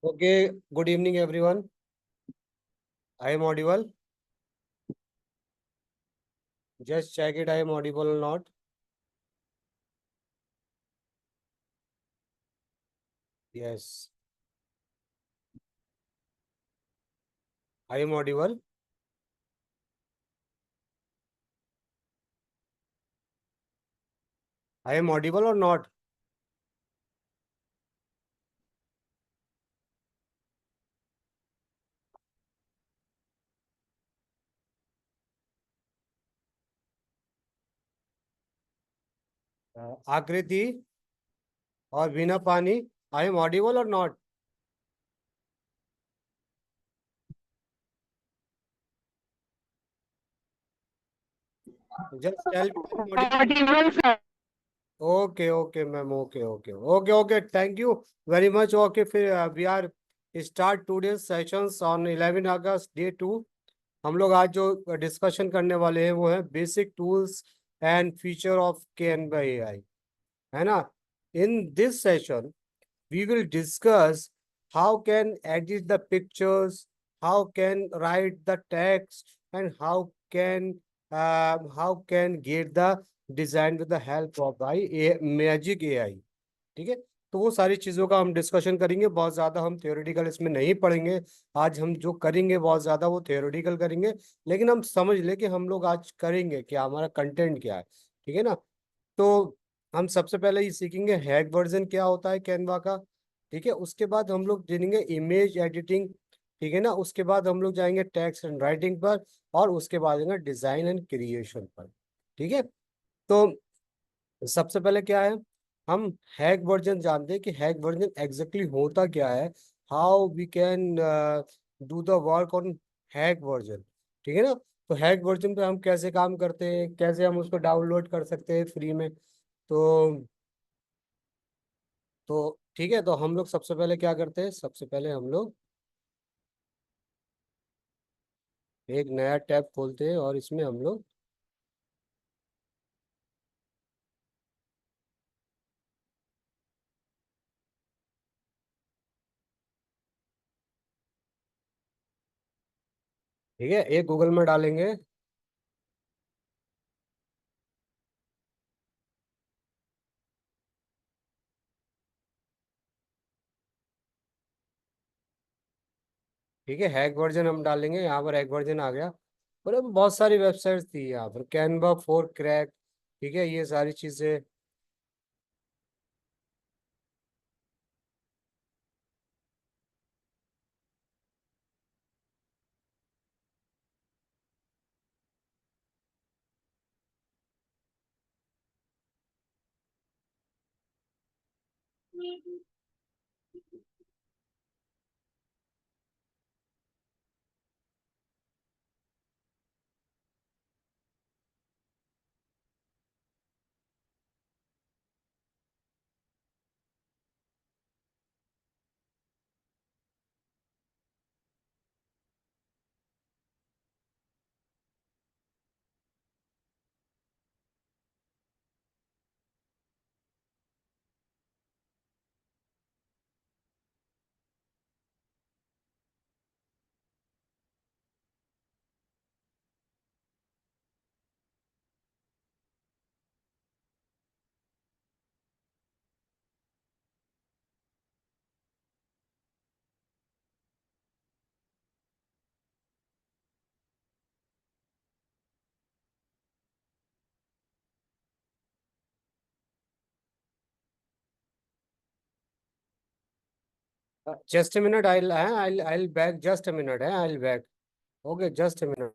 Okay, good evening, everyone. I am audible. Just check it. I am audible or not. Yes, I am audible. I am audible or not. आकृति और बिना पानी. I am audible or not. Just tell me I am audible. Audible, sir. Okay, okay, ma'am. Okay, okay, okay, okay. Thank you very much. Okay, फिर we are start today's sessions on 11 August day 2. हम लोग आज जो discussion करने वाले हैं वो है basic tools and feature of Canva AI. है ना. In this session we will discuss how can edit the pictures, how can write the text, and how can get the design with the help of magic AI. ठीक है. तो वो सारी चीजों का हम डिस्कशन करेंगे. बहुत ज्यादा हम थियोरेटिकल इसमें नहीं पढ़ेंगे. आज हम जो करेंगे बहुत ज्यादा वो थियोरेटिकल करेंगे. लेकिन हम समझ ले कि हम लोग आज करेंगे क्या, हमारा कंटेंट क्या है. ठीक है ना. तो हम सबसे पहले ये सीखेंगे हैक वर्जन क्या होता है कैनवा का. ठीक है. उसके बाद हम लोग जानेंगे इमेज एडिटिंग. ठीक है ना. उसके बाद हम लोग जाएंगे टेक्स्ट एंड राइटिंग पर. और उसके बाद जाएंगे डिजाइन एंड क्रिएशन पर. ठीक है. तो सबसे पहले क्या है, हम हैक वर्जन जानते हैं कि हैक वर्जन एग्जैक्टली होता क्या है. How we can do the work on hack version. ठीक है ना. तो हैक वर्जन पे हम कैसे काम करते हैं, कैसे हम उसको डाउनलोड कर सकते हैं फ्री में. तो ठीक है. तो हम लोग सबसे पहले क्या करते हैं, सबसे पहले हम लोग एक नया टैब खोलते हैं और इसमें हम लोग. ठीक है. एक गूगल में डालेंगे. ठीक है. हैक वर्जन हम डालेंगे. यहाँ पर हैक वर्जन आ गया. और अब बहुत सारी वेबसाइट्स थी यहाँ पर, कैनवा फॉर क्रैक. ठीक है. ये सारी चीजें. Just a minute. I back. Just a minute है. I back. Okay. Just a minute.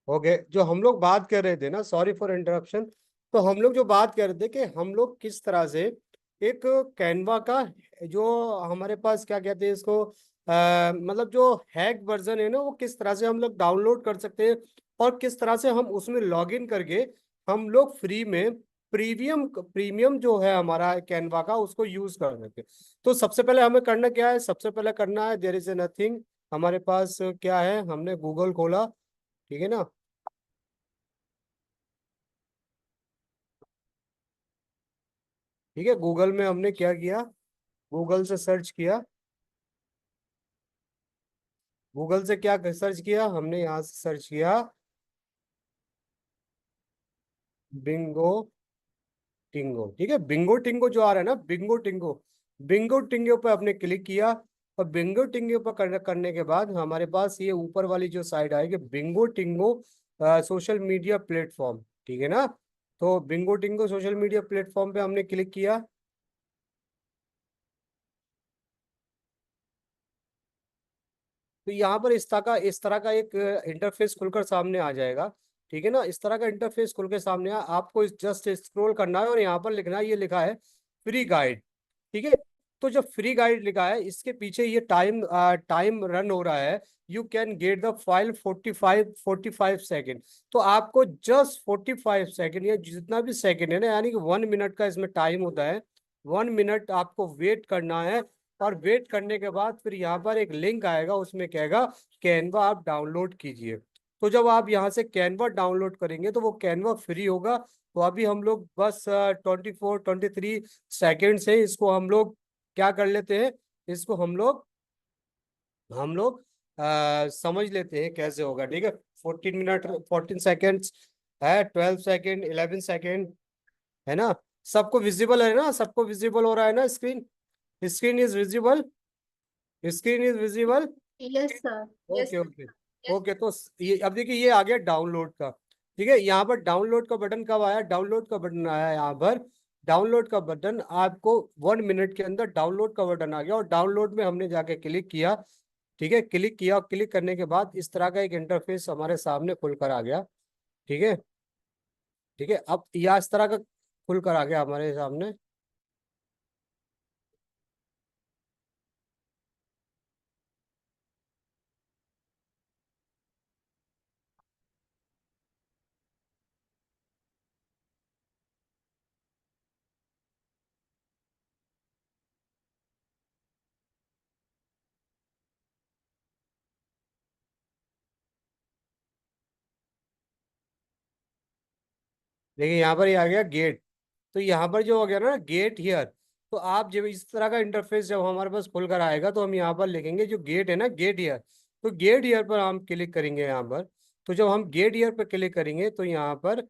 Okay, जो हम लोग बात कर रहे थे ना, सॉरी फॉर इंटरप्शन, तो हम लोग जो बात कर रहे थे कि हम लोग किस तरह से एक कैनवा का जो हमारे पास क्या कहते हैं इसको, मतलब जो हैक वर्जन है ना, वो किस तरह से हम लोग डाउनलोड कर सकते हैं और किस तरह से हम उसमें लॉग इन करके हम लोग फ्री में प्रीमियम प्रीमियम जो है हमारा कैनवा का उसको यूज कर सकते हैं। तो सबसे पहले हमें करना क्या है, सबसे पहले करना है देयर इज ए नथिंग, हमारे पास क्या है, हमने गूगल खोला, ठीक है ना। ठीक है, गूगल में हमने क्या किया, गूगल से सर्च किया, गूगल से क्या सर्च किया हमने, यहाँ से सर्च किया बिंगो टिंगो। ठीक है, बिंगो टिंगो जो आ रहा है ना, बिंगो टिंगो, बिंगो टिंगो पर आपने क्लिक किया, और बिंगो टिंगो पर करने के बाद हमारे पास ये ऊपर वाली जो साइड आएगी Bingo Tingo social media platform, ठीक है ना। तो Bingo Tingo social media platform पे हमने क्लिक किया। तो यहाँ पर इस तरह का एक इंटरफेस खुलकर सामने आ जाएगा। ठीक है ना, इस तरह का इंटरफेस खुल के सामने आपको जस्ट स्क्रॉल करना है और यहाँ पर लिखना है, ये लिखा है फ्री गाइड। ठीक है, तो जो फ्री गाइड लिखा है इसके पीछे ये टाइम रन हो रहा है, you can get the file 45 second. तो आपको जस्ट 45 सेकेंड या जितना भी सेकेंड है ना, यानी कि 1 मिनट का इसमें टाइम होता है, 1 मिनट आपको वेट करना है। और वेट करने के बाद फिर यहाँ पर एक लिंक आएगा, उसमें कहेगा कैनवा आप डाउनलोड कीजिए। तो जब आप यहाँ से कैनवा डाउनलोड करेंगे तो वो कैनवा फ्री होगा। तो अभी हम लोग बस 24 23 सेकेंड से इसको हम लोग क्या कर लेते हैं, इसको हम लोग समझ लेते हैं कैसे होगा। ठीक है, 14 मिनट 14 सेकेंड्स है, 12 सेकेंड, 11 सेकेंड, है ना। सबको विजिबल है ना, सबको विजिबल हो रहा है ना screen, screen is visible, screen is visible. Yes sir. Yes okay sir. Okay okay, तो ये अब देखिए ये आ गया डाउनलोड का। ठीक है, यहाँ पर डाउनलोड का बटन कब आया, डाउनलोड का बटन आया यहाँ पर, डाउनलोड का बटन आपको 1 मिनट के अंदर डाउनलोड का बटन आ गया, और डाउनलोड में हमने जाके क्लिक किया। ठीक है, क्लिक किया, क्लिक करने के बाद इस तरह का एक इंटरफेस हमारे सामने खुलकर आ गया। ठीक है, ठीक है, अब यह इस तरह का खुलकर आ गया हमारे सामने। देखिए यहाँ पर ये आ गया गेट। तो यहाँ पर जो हो गया ना गेट हियर, तो आप जब इस तरह का इंटरफेस जब हमारे पास खुलकर आएगा तो हम यहाँ पर लिखेंगे जो गेट है ना, गेट हियर। तो गेट हियर पर हम क्लिक करेंगे यहाँ पर। तो जब हम गेट हियर पर क्लिक करेंगे तो यहाँ पर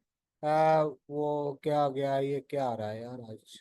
वो क्या आ गया, ये क्या आ रहा है यार आज।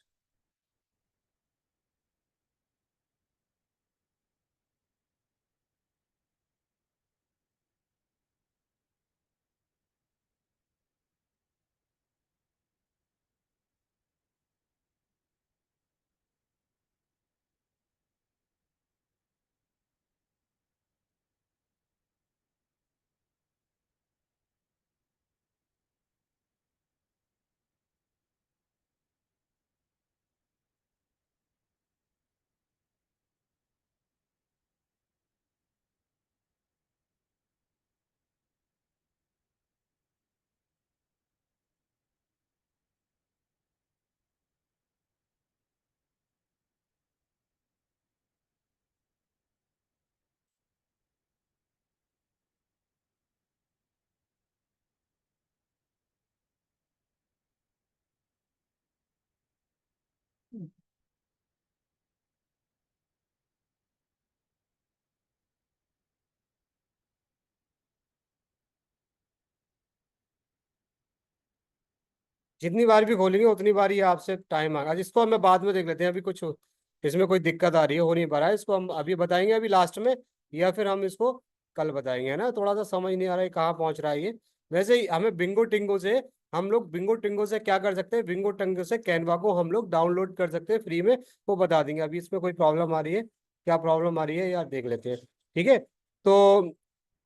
जितनी बार भी खोलेंगे उतनी बार ये आपसे टाइम आएगा, इसको हमें बाद में देख लेते हैं, अभी कुछ इसमें कोई दिक्कत आ रही है, हो नहीं पा रहा है, इसको हम अभी बताएंगे अभी लास्ट में, या फिर हम इसको कल बताएंगे, है ना। थोड़ा सा समझ नहीं आ रहा है कहाँ पहुंच रहा है ये। वैसे ही हमें बिंगो टिंगो से, हम लोग बिंगो टिंगो से क्या कर सकते हैं, बिंगो टिंगो से कैनवा को हम लोग डाउनलोड कर सकते हैं फ्री में, वो बता देंगे। अभी इसमें कोई प्रॉब्लम आ रही है, क्या प्रॉब्लम आ रही है यार देख लेते हैं। ठीक है, तो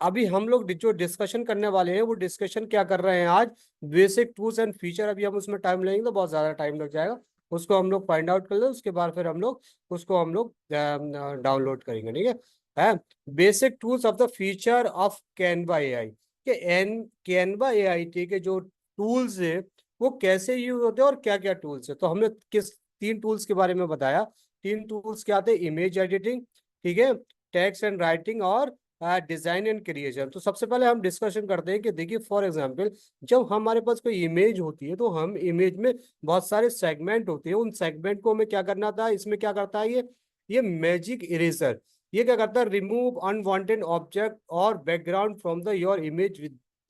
अभी हम लोग जो डिस्कशन करने वाले हैं वो डिस्कशन क्या कर रहे हैं आज, बेसिक टूल्स एंड फीचर। अभी हम उसमें टाइम लगेंगे तो बहुत ज्यादा टाइम लग जाएगा, उसको हम लोग फाइंड आउट कर ले, उसके बाद फिर हम लोग उसको हम लोग डाउनलोड करेंगे, ठीक है। Basic tools of the feature of Canva AI के एन कैनवा एआई, ठीक है, जो टूल्स है वो कैसे यूज होते हैं और क्या क्या टूल्स है। तो हमने किस 3 टूल्स के बारे में बताया। 3 टूल्स क्या आते हैं, इमेज एडिटिंग, ठीक है, टेक्स्ट एंड राइटिंग और डिजाइन एंड क्रिएशन। तो सबसे पहले हम डिस्कशन करते हैं कि देखिए फॉर एग्जांपल जब हमारे पास कोई इमेज होती है तो हम इमेज में बहुत सारे सेगमेंट होते हैं, उन सेगमेंट को हमें क्या करना था, इसमें क्या करता है ये मैजिक इरेजर, ये क्या करता है, रिमूव अनवांटेड ऑब्जेक्ट और background from the your image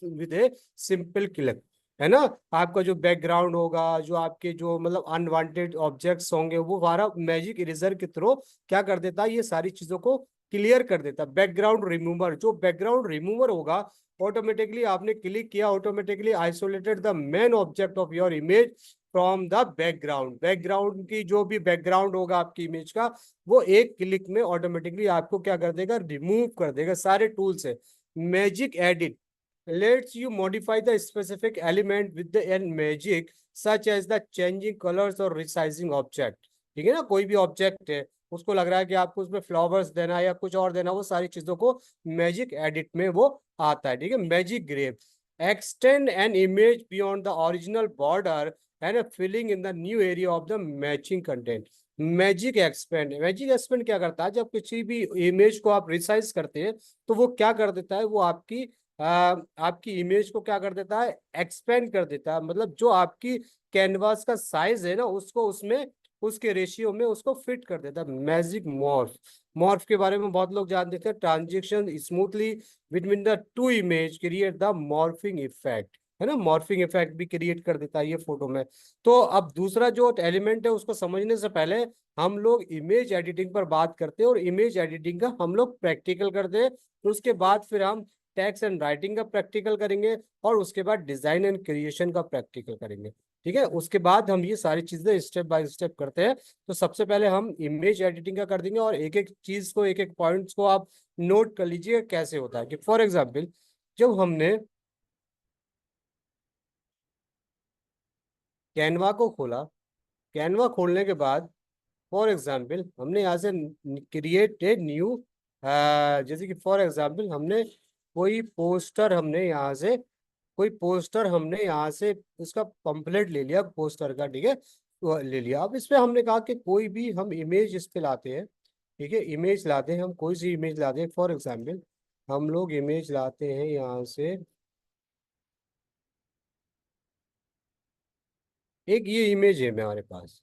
with a simple click, है ना। आपका जो बैकग्राउंड होगा, जो आपके जो मतलब अनवांटेड ऑब्जेक्ट्स होंगे, वो हमारा मैजिक इरेजर के थ्रू क्या कर देता है, ये सारी चीजों को क्लियर कर देता है। बैकग्राउंड रिमूवर, जो बैकग्राउंड रिमूवर होगा, ऑटोमेटिकली आपने क्लिक किया, automatically isolated the main object of your image from the background. Background की जो भी बैकग्राउंड होगा आपकी इमेज का, वो एक क्लिक में ऑटोमेटिकली आपको क्या कर देगा, रिमूव कर देगा। सारे टूल से magic edit lets you modify the specific element with the and magic such as the changing colors or resizing object, ठीक है ना। कोई भी ऑब्जेक्ट है, उसको लग रहा है कि आपको उसमें फ्लावर्स देना है या कुछ और देना, वो सारी चीजों को मैजिक एडिट में वो आता है, ठीक है। Magic grab extend an image beyond the original border and filling in the new area of the matching content. Magic expand क्या करता है, जब किसी भी इमेज को आप रिसाइज करते हैं तो वो क्या कर देता है, वो आपकी इमेज को क्या कर देता है, एक्सपेंड कर देता है। मतलब जो आपकी कैनवास का साइज है ना, उसको उसमें उसके रेशियो में उसको फिट कर देता है। मैजिक मॉर्फ, मॉर्फ के बारे में बहुत लोग जानते थे, transaction smoothly between the two image create the morphing effect, है ना। मॉर्फिंग इफेक्ट भी क्रिएट कर देता है ये फोटो में। तो अब दूसरा जो एलिमेंट है उसको समझने से पहले हम लोग इमेज एडिटिंग पर बात करते हैं, और इमेज एडिटिंग का हम लोग प्रैक्टिकल करते हैं। तो उसके बाद फिर हम टेक्स्ट एंड राइटिंग का प्रैक्टिकल करेंगे, और उसके बाद डिजाइन एंड क्रिएशन का प्रैक्टिकल करेंगे, ठीक है। उसके बाद हम ये सारी चीजें स्टेप बाय स्टेप करते हैं। तो सबसे पहले हम इमेज एडिटिंग का कर देंगे, और एक एक चीज को, एक एक पॉइंट्स को आप नोट कर लीजिए कैसे होता है। कि फॉर एग्जाम्पल जब हमने कैनवा को खोला, कैनवा खोलने के बाद फॉर एग्जाम्पल हमने यहाँ से क्रिएट ए न्यू, जैसे कि फॉर एग्जाम्पल हमने कोई पोस्टर हमने यहाँ से उसका पंपलेट ले लिया पोस्टर का, ठीक है, तो ले लिया। अब इस पे हमने कहा कि कोई भी हम इमेज इस पे लाते हैं, ठीक है, इमेज लाते हैं, हम कोई सी इमेज लाते हैं। फॉर एग्जाम्पल हम लोग इमेज लाते हैं यहाँ से, एक ये इमेज है हमारे पास,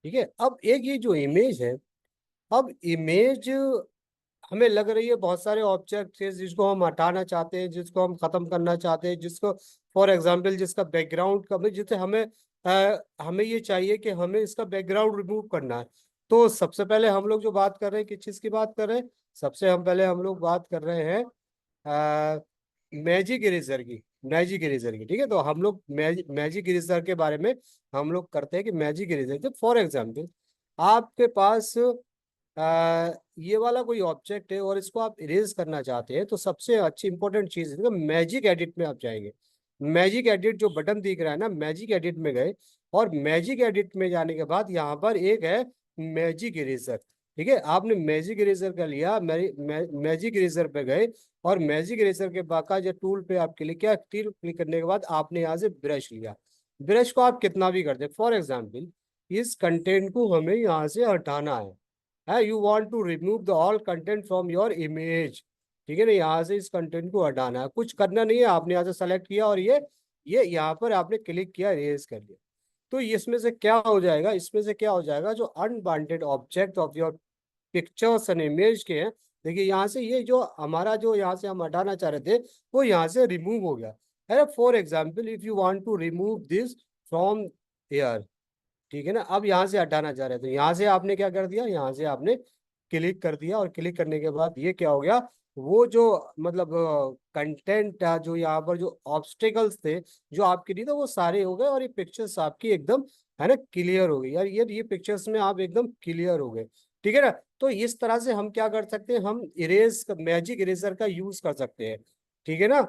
ठीक है। अब एक ये जो इमेज है, अब इमेज हमें लग रही है बहुत सारे ऑब्जेक्ट है जिसको हम हटाना चाहते हैं, जिसको हम खत्म करना चाहते हैं, जिसको फॉर एग्जांपल जिसका बैकग्राउंड का जिससे हमें ये चाहिए कि हमें इसका बैकग्राउंड रिमूव करना है। तो सबसे पहले हम लोग जो बात कर रहे हैं, किस चीज की बात कर रहे हैं, सबसे हम पहले हम लोग बात कर रहे हैं मैजिक इरेजर की, मैजिक इरेजर की, ठीक है। तो हम लोग मैजिक इरेजर के बारे में हम लोग करते हैं कि मैजिक इरेजर, तो फॉर एग्जांपल आपके पास ये वाला कोई ऑब्जेक्ट है और इसको आप इरेज करना चाहते हैं, तो सबसे अच्छी इंपॉर्टेंट चीज है मैजिक एडिट में आप जाएंगे। मैजिक एडिट जो बटन दिख रहा है ना, मैजिक एडिट में गए, और मैजिक एडिट में जाने के बाद यहाँ पर एक है मैजिक इरेजर, ठीक है। आपने मैजिक इरेजर का लिया, मैजिक इरेजर पे गए, और मैजिक इरेजर के बाकायदा टूल पे आप क्लिक किया, क्लिक करने के बाद आपने यहाँ से ब्रश लिया। ब्रश को आप कितना भी कर दे, फॉर एग्जाम्पल इस कंटेंट को हमें यहाँ से हटाना है, you want to remove the all content from your image, ठीक है ना। यहाँ से इस कंटेंट को हटाना है, कुछ करना नहीं है, आपने यहाँ से सेलेक्ट किया और ये यहाँ पर आपने क्लिक किया, इरेज कर लिया। तो इसमें से क्या हो जाएगा, इसमें से क्या हो जाएगा, जो unwanted object of your pictures and image के हैं, देखिए यहाँ से ये जो हमारा जो यहाँ से हम हटाना चाह रहे थे वो यहाँ से रिमूव हो गया है। For example if you want to remove this from air, ठीक है ना। अब यहाँ से हटाना चाह रहे थे, यहाँ से आपने क्या कर दिया, यहाँ से आपने क्लिक कर दिया, और क्लिक करने के बाद ये क्या हो गया, वो जो मतलब कंटेंट जो यहाँ पर जो ऑब्स्टिकल्स थे जो आपके लिए, तो वो सारे हो गए, और ये पिक्चर्स आपकी एकदम, है ना, क्लियर हो गई यार। ये पिक्चर्स में आप एकदम क्लियर हो गए, ठीक है ना। तो इस तरह से हम क्या कर सकते हैं, हम इरेज मैजिक इरेजर का यूज कर सकते हैं, ठीक है ना।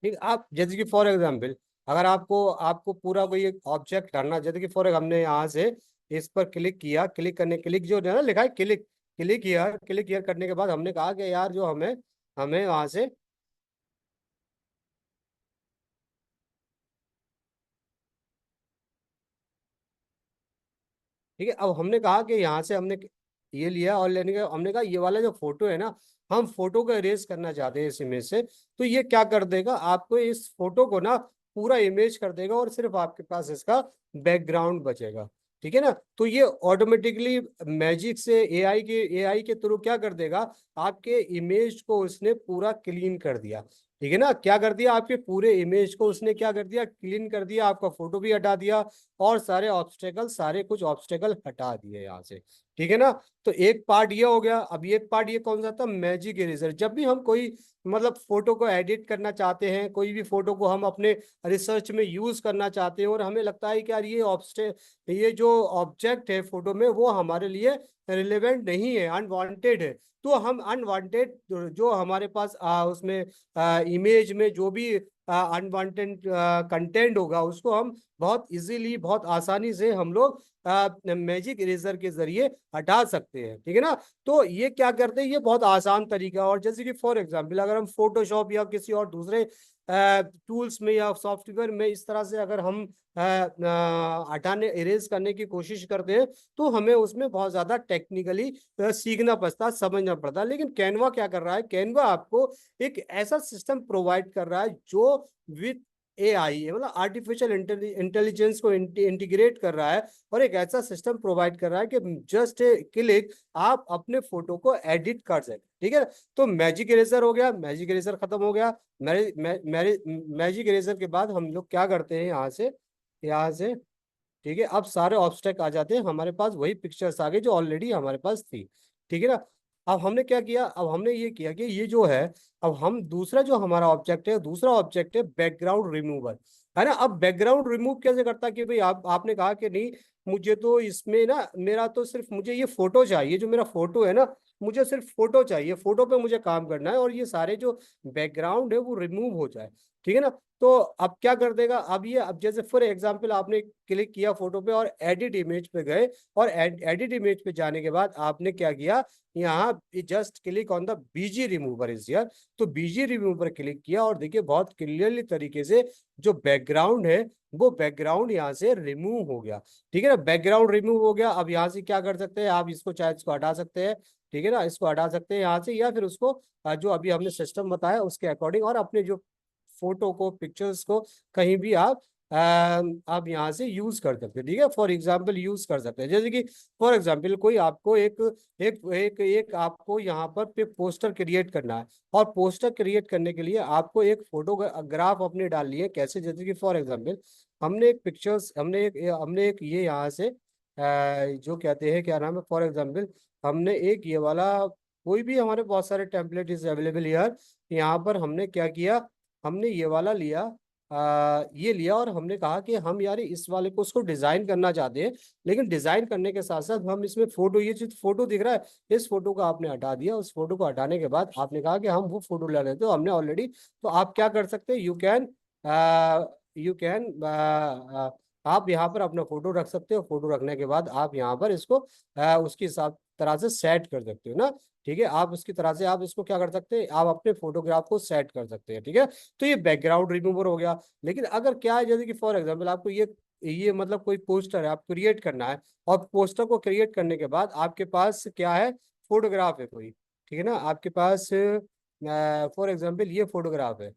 ठीक, आप जैसे कि फॉर एग्जाम्पल, अगर आपको आपको पूरा कोई एक ऑब्जेक्ट हटाना, जैसे कि फॉर हमने यहाँ से इस पर क्लिक किया, क्लिक करने, क्लिक जो है ना लिखा है क्लिक, क्लिक किया, क्लिक किया करने के बाद हमने कहा कि यार जो हमें हमें वहां से, ठीक है, अब हमने कहा कि यहाँ से हमने ये लिया और लेने के हमने कहा ये वाला जो फोटो है ना, हम फोटो को इरेज करना चाहते हैं इस इमेज से, तो ये क्या कर देगा, आपको इस फोटो को ना पूरा इमेज कर देगा और सिर्फ आपके पास इसका बैकग्राउंड बचेगा, ठीक है ना। तो ये ऑटोमेटिकली मैजिक से एआई के थ्रू क्या कर देगा, आपके इमेज को उसने पूरा क्लीन कर दिया, ठीक है ना। क्या कर दिया, आपके पूरे इमेज को उसने क्या कर दिया, क्लीन कर दिया, आपका फोटो भी हटा दिया और सारे ऑब्स्टेकल, सारे कुछ ऑब्स्टेकल हटा दिए यहाँ से, ठीक है ना। तो एक पार्ट ये हो गया। अब एक पार्ट ये कौन सा था, मैजिक इरेजर। जब भी हम कोई मतलब फोटो को एडिट करना चाहते हैं, कोई भी फोटो को हम अपने रिसर्च में यूज करना चाहते हैं और हमें लगता है कि यार ये जो ऑब्जेक्ट है फोटो में वो हमारे लिए रिलेवेंट नहीं है, अनवांटेड है, तो हम अनवांटेड जो हमारे पास उसमें इमेज में जो भी अनवांटेड कंटेंट होगा उसको हम बहुत इजीली, बहुत आसानी से हम लोग मैजिक इरेजर के जरिए हटा सकते हैं, ठीक है ना। तो ये क्या करते हैं, ये बहुत आसान तरीका। और जैसे कि फॉर एग्जांपल अगर हम फोटोशॉप या किसी और दूसरे टूल्स में या सॉफ्टवेयर में इस तरह से अगर हम हटाने, इरेज करने की कोशिश करते हैं, तो हमें उसमें बहुत ज्यादा टेक्निकली सीखना पड़ता, समझना पड़ता। लेकिन कैनवा क्या कर रहा है, कैनवा आपको एक ऐसा सिस्टम प्रोवाइड कर रहा है जो विथ एआई है, मतलब आर्टिफिशियल इंटेलिजेंस को इंटीग्रेट कर रहा है और एक ऐसा सिस्टम प्रोवाइड कर रहा है कि जस्ट क्लिक आप अपने फोटो को एडिट कर सकते, ठीक है। तो मैजिक इरेजर हो गया, मैजिक इरेजर खत्म हो गया। मैजिक इरेजर के बाद हम लोग क्या करते हैं, यहाँ से ठीक है, अब सारे ऑब्स्टेक आ जाते हैं हमारे पास, वही पिक्चर्स आ गई जो ऑलरेडी हमारे पास थी, ठीक है ना। अब हमने क्या किया, अब हमने ये किया कि ये जो है, अब हम दूसरा जो हमारा ऑब्जेक्ट है, दूसरा ऑब्जेक्ट है बैकग्राउंड रिमूवर, है ना। अब बैकग्राउंड रिमूव कैसे करता है कि भाई आपने कहा कि नहीं, मुझे तो इसमें ना मेरा तो सिर्फ मुझे ये फोटो चाहिए, जो मेरा फोटो है ना, मुझे सिर्फ फोटो चाहिए, फोटो पे मुझे काम करना है और ये सारे जो बैकग्राउंड है वो रिमूव हो जाए, ठीक है ना। तो अब क्या कर देगा, अब ये, अब जैसे फॉर एग्जांपल आपने क्लिक किया फोटो पे और एडिट इमेज पे गए, और एडिट इमेज पे जाने के बाद आपने क्या किया, यहाँ just click on the BG remover is here, तो बीजी रिमूवर क्लिक किया और देखिए बहुत क्लियरली तरीके से जो बैकग्राउंड है वो बैकग्राउंड यहाँ से रिमूव हो गया, ठीक है ना। बैकग्राउंड रिमूव हो गया। अब यहाँ से क्या कर सकते हैं, आप इसको चाहे इसको हटा सकते हैं, ठीक है ना, इसको हटा सकते हैं यहाँ से, या फिर उसको जो अभी हमने सिस्टम बताया उसके अकॉर्डिंग, और अपने जो फोटो को, पिक्चर्स को कहीं भी आप यहाँ से यूज कर सकते हैं, ठीक है। फॉर एग्जांपल यूज कर सकते हैं, जैसे कि फॉर एग्जांपल कोई आपको एक आपको यहाँ पर पोस्टर क्रिएट करना है, और पोस्टर क्रिएट करने के लिए आपको एक फोटोग्राफ अपने डालनी है, कैसे, जैसे कि फॉर एग्जांपल हमने एक पिक्चर्स, हमने एक ये यहाँ से जो कहते हैं क्या नाम है, फॉर एग्जांपल हमने एक ये वाला, कोई भी हमारे बहुत सारे टेम्पलेट इज अवेलेबल यार, यहाँ पर हमने क्या किया, हमने ये वाला लिया, ये लिया, और हमने कहा कि हम यार इस वाले को, उसको डिजाइन करना चाहते हैं, लेकिन डिजाइन करने के साथ साथ हम इसमें फोटो, ये जो फोटो दिख रहा है इस फोटो को आपने हटा दिया। उस फोटो को हटाने के बाद आपने कहा कि हम वो फोटो ले लेते हो, हमने ऑलरेडी, तो आप क्या कर सकते हैं, यू कैन आप यहाँ पर अपना फोटो रख सकते हो, फोटो रखने के बाद आप यहाँ पर इसको उसकी हिसाब तरह से सेट कर सकते हो ना, ठीक है। आप उसकी तरह से आप इसको क्या कर सकते हैं, आप अपने फोटोग्राफ को सेट कर सकते हैं, ठीक है। तो ये बैकग्राउंड रिमूवर हो गया। लेकिन अगर क्या है, जैसे कि फॉर एग्जांपल आपको ये मतलब कोई पोस्टर है, आप क्रिएट करना है, और पोस्टर को क्रिएट करने के बाद आपके पास क्या है, फोटोग्राफ है कोई, ठीक है ना, आपके पास फॉर एग्जांपल ये फोटोग्राफ है,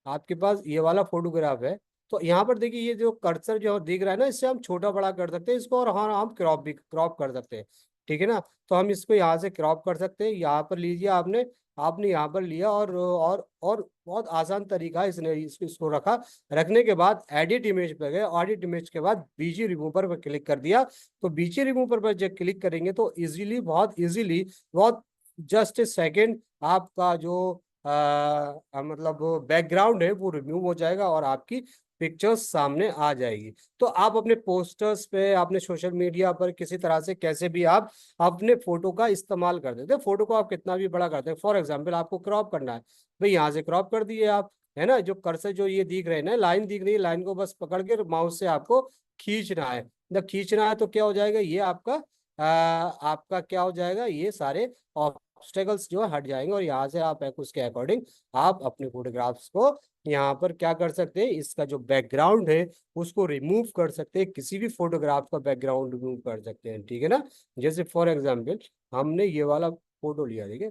आपके पास ये वाला फोटोग्राफ है। तो यहाँ पर देखिए ये जो कर्सर जो दिख रहा है ना, इससे हम छोटा बड़ा कर सकते हैं इसको, और हाँ हम क्रॉप कर सकते हैं, ठीक है ना। तो हम इसको यहाँ से क्रॉप कर सकते हैं, यहाँ पर लीजिए आपने आपने यहाँ पर लिया, और बहुत आसान तरीका है, इसने इसको रखा, रखने के बाद एडिट इमेज पे गए, एडिट इमेज के बाद बीजी रिमूवर पर क्लिक कर दिया। तो बीजी रिमूवर पर जब क्लिक करेंगे तो इजीली, बहुत इजीली, बहुत जस्ट ए सेकेंड आपका जो मतलब बैकग्राउंड है वो रिमूव हो जाएगा और आपकी पिक्चर्स सामने आ जाएगी। तो आप अपने पोस्टर्स पे, अपने सोशल मीडिया पर किसी तरह से कैसे भी आप अपने फोटो का इस्तेमाल कर देते हैं। फोटो को आप कितना भी बड़ा करते हैं, फॉर एग्जाम्पल आपको क्रॉप करना है, भाई यहाँ से क्रॉप कर दिए आप, है ना। जो कर्सर जो ये दिख रहे हैं ना, लाइन दिख रही है, लाइन को बस पकड़ के माउस से आपको खींचना है। जब खींचना है तो क्या हो जाएगा, ये आपका आपका क्या हो जाएगा, ये सारे ऑब्स्टेकल्स जो है हट जाएंगे और यहाँ से आप उसके अकॉर्डिंग आप अपने फोटोग्राफ्स को यहाँ पर क्या कर सकते हैं, इसका जो बैकग्राउंड है उसको रिमूव कर सकते हैं, किसी भी फोटोग्राफ का बैकग्राउंड रिमूव कर सकते हैं, ठीक है ना। जैसे फॉर एग्जांपल हमने ये वाला फोटो लिया, ठीक है,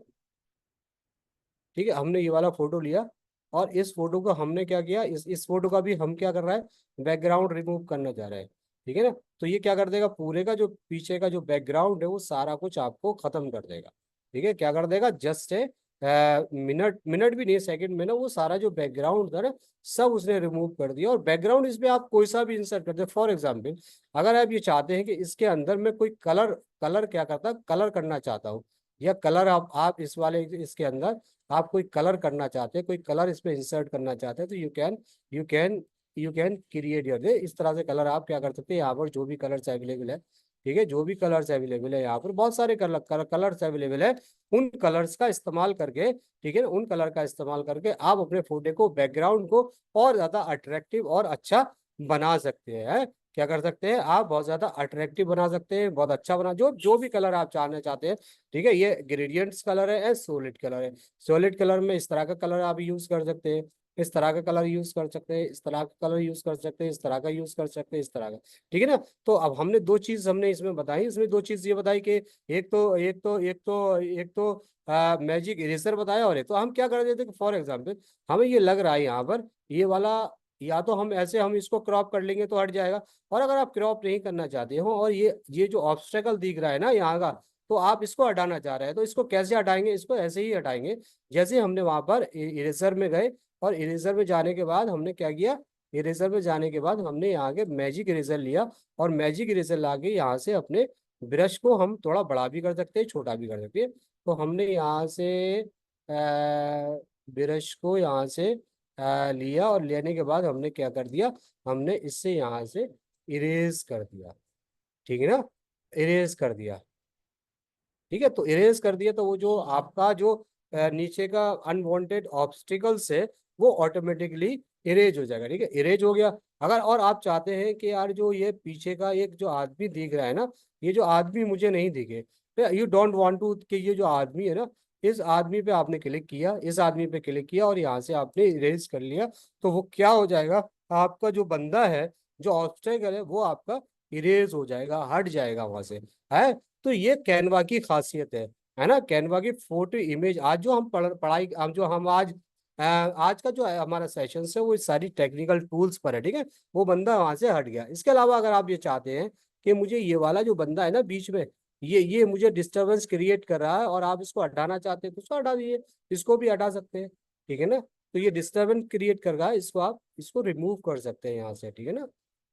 ठीक है, हमने ये वाला फोटो लिया और इस फोटो को हमने क्या किया, इस फोटो का भी हम क्या कर रहा है, बैकग्राउंड रिमूव करना चाह रहे हैं, ठीक है ना। तो ये क्या कर देगा, पूरे का जो पीछे का जो बैकग्राउंड है वो सारा कुछ आपको खत्म कर देगा, ठीक है। क्या कर देगा, जस्ट है मिनट मिनट भी नहीं, सेकंड में ना वो सारा जो बैकग्राउंड था ना सब उसने रिमूव कर दिया। और बैकग्राउंड इसमें आप कोई सा भी इंसर्ट करते हैं, फॉर एग्जाम्पल अगर आप ये चाहते हैं कि इसके अंदर में कोई कलर, कलर क्या करता, कलर करना चाहता हूँ, या कलर आप इस वाले इसके अंदर आप कोई कलर करना चाहते हैं, कोई कलर इसमें इंसर्ट करना चाहते हैं, तो you can you can create your they, इस तरह से कलर आप क्या कर सकते हैं, यहाँ पर जो भी कलर्स अवेलेबल है, ठीक है, जो भी कलर्स अवेलेबल है, यहाँ पर बहुत सारे कलर्स अवेलेबल है, उन कलर्स का इस्तेमाल करके, ठीक है ना, उन कलर का इस्तेमाल करके आप अपने फोटो को, बैकग्राउंड को और ज्यादा अट्रैक्टिव और अच्छा बना सकते हैं। क्या कर सकते हैं, आप बहुत ज्यादा अट्रैक्टिव बना सकते हैं, बहुत अच्छा बना, जो जो भी कलर आप चाहना चाहते हैं, ठीक है। ये ग्रेडियंट्स कलर है, सॉलिड कलर है। सॉलिड कलर में इस तरह का कलर आप यूज कर सकते हैं, इस तरह का कलर यूज कर सकते हैं, इस तरह का कलर यूज कर सकते हैं, इस तरह का यूज कर सकते हैं, इस तरह का, ठीक है ना। तो अब हमने दो चीज हमने इसमें बताई, इसमें दो चीज ये बताई कि एक तो मैजिक इरेजर बताया, और एक तो हम क्या कर देते हैं, फॉर एग्जाम्पल हमें ये लग रहा है यहाँ पर ये वाला, या तो हम ऐसे हम इसको क्रॉप कर लेंगे तो हट जाएगा, और अगर आप क्रॉप नहीं करना चाहते हो और ये जो ऑब्स्टेकल दिख रहा है ना यहाँ का, तो आप इसको हटाना चाह रहे हैं, तो इसको कैसे हटाएंगे, इसको ऐसे ही हटाएंगे जैसे हमने वहां पर इरेजर में गए, और इरेजर में जाने के बाद हमने क्या किया, इरेजर में जाने के बाद हमने यहाँ के मैजिक इरेजर लिया, और मैजिक इरेजर लाके यहाँ से अपने ब्रश को हम थोड़ा बड़ा भी कर सकते हैं, छोटा भी कर सकते हैं। तो हमने यहाँ से ब्रश को यहाँ से लिया, और लेने के बाद हमने क्या कर दिया, हमने इससे यहाँ से इरेज कर दिया, ठीक है ना, इरेज कर दिया, ठीक है। तो इरेज कर दिया तो वो जो आपका जो नीचे का अनवांटेड ऑब्स्टिकल्स है वो ऑटोमेटिकली इरेज हो जाएगा, ठीक है, इरेज हो गया। अगर और आप चाहते हैं कि यार जो ये पीछे का एक जो आदमी दिख रहा है ना, ये जो आदमी मुझे नहीं दिखे, तो यू डोंट वांट टू कि ये जो आदमी है ना, इस आदमी पे आपने क्लिक किया, इस आदमी पे क्लिक किया और यहाँ से आपने इरेज कर लिया, तो वो क्या हो जाएगा, आपका जो बंदा है, जो ऑब्स्टेकल है वो आपका इरेज हो जाएगा, हट जाएगा वहां से, है। तो ये कैनवा की खासियत है ना। कैनवा की फोटो इमेज, आज जो हम पढ़ाई, हम जो हम आज का जो हमारा सेशन है वो सारी टेक्निकल टूल्स पर है, ठीक है। वो बंदा वहां से हट गया। इसके अलावा अगर आप ये चाहते हैं कि मुझे ये वाला जो बंदा है ना बीच में, ये मुझे डिस्टरबेंस क्रिएट कर रहा है और आप इसको हटाना चाहते हैं तो इसको हटा दीजिए, इसको भी हटा सकते हैं, ठीक है ना। तो ये डिस्टरबेंस क्रिएट कर रहा है, इसको आप इसको रिमूव कर सकते हैं यहाँ से, ठीक है ना।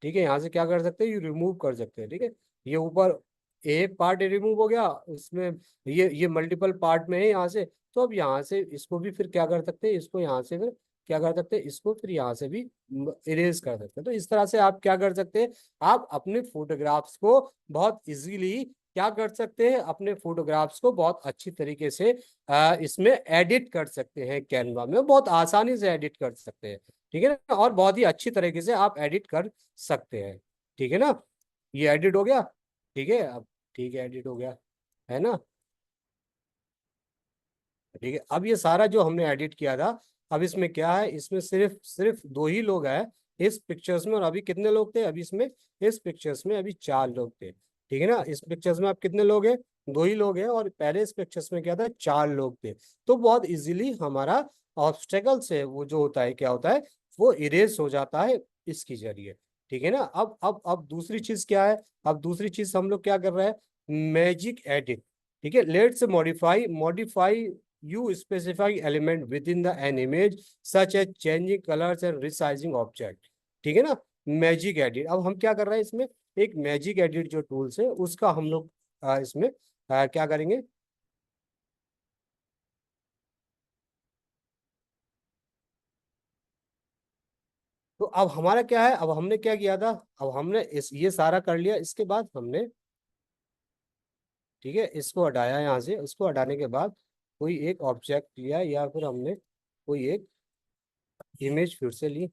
ठीक है, यहाँ से क्या कर सकते हैं, ये रिमूव कर सकते हैं, ठीक है। ये ऊपर एक पार्ट रिमूव हो गया उसमें, ये मल्टीपल पार्ट में है यहाँ से। तो अब यहाँ से इसको भी फिर क्या कर सकते हैं, इसको यहाँ से फिर क्या कर सकते हैं, इसको फिर यहाँ से भी इरेज कर सकते हैं। तो इस तरह से आप क्या कर सकते हैं, आप अपने फोटोग्राफ्स को बहुत इजीली क्या कर सकते हैं, अपने फोटोग्राफ्स को बहुत अच्छी तरीके से इसमें एडिट कर सकते हैं, कैनवा में बहुत आसानी से एडिट कर सकते हैं, ठीक है ना। और बहुत ही अच्छी तरीके से आप एडिट कर सकते हैं, ठीक है ना। ये एडिट हो गया, ठीक है अब, ठीक है एडिट हो गया, है ना। ठीक है, अब ये सारा जो हमने एडिट किया था, अब इसमें क्या है, इसमें सिर्फ सिर्फ दो ही लोग हैं इस पिक्चर्स में, और अभी कितने लोग थे, अभी इसमें इस पिक्चर्स में अभी 4 लोग थे, ठीक है ना। इस पिक्चर्स में अब कितने लोग हैं, दो ही लोग हैं, और पहले इस पिक्चर्स में क्या था, 4 लोग थे। तो बहुत इजीली हमारा ऑब्स्टेकल से वो जो होता है, क्या होता है, वो इरेज हो जाता है इसके जरिए, ठीक है ना। अब दूसरी चीज क्या है, अब दूसरी चीज हम लोग क्या कर रहे हैं, मैजिक एडिट, ठीक है। Let's modify modify you specify element within the an image such as changing colors and resizing object, ठीक है ना। मैजिक एडिट, अब हम क्या कर रहे हैं इसमें, एक मैजिक एडिट जो टूल्स है उसका हम लोग इसमें क्या करेंगे, तो अब हमारा क्या है, अब हमने क्या किया था, अब हमने इस ये सारा कर लिया, इसके बाद हमने, ठीक है, इसको हटाया यहाँ से, उसको हटाने के बाद कोई एक ऑब्जेक्ट लिया या फिर हमने कोई एक इमेज फिर से ली,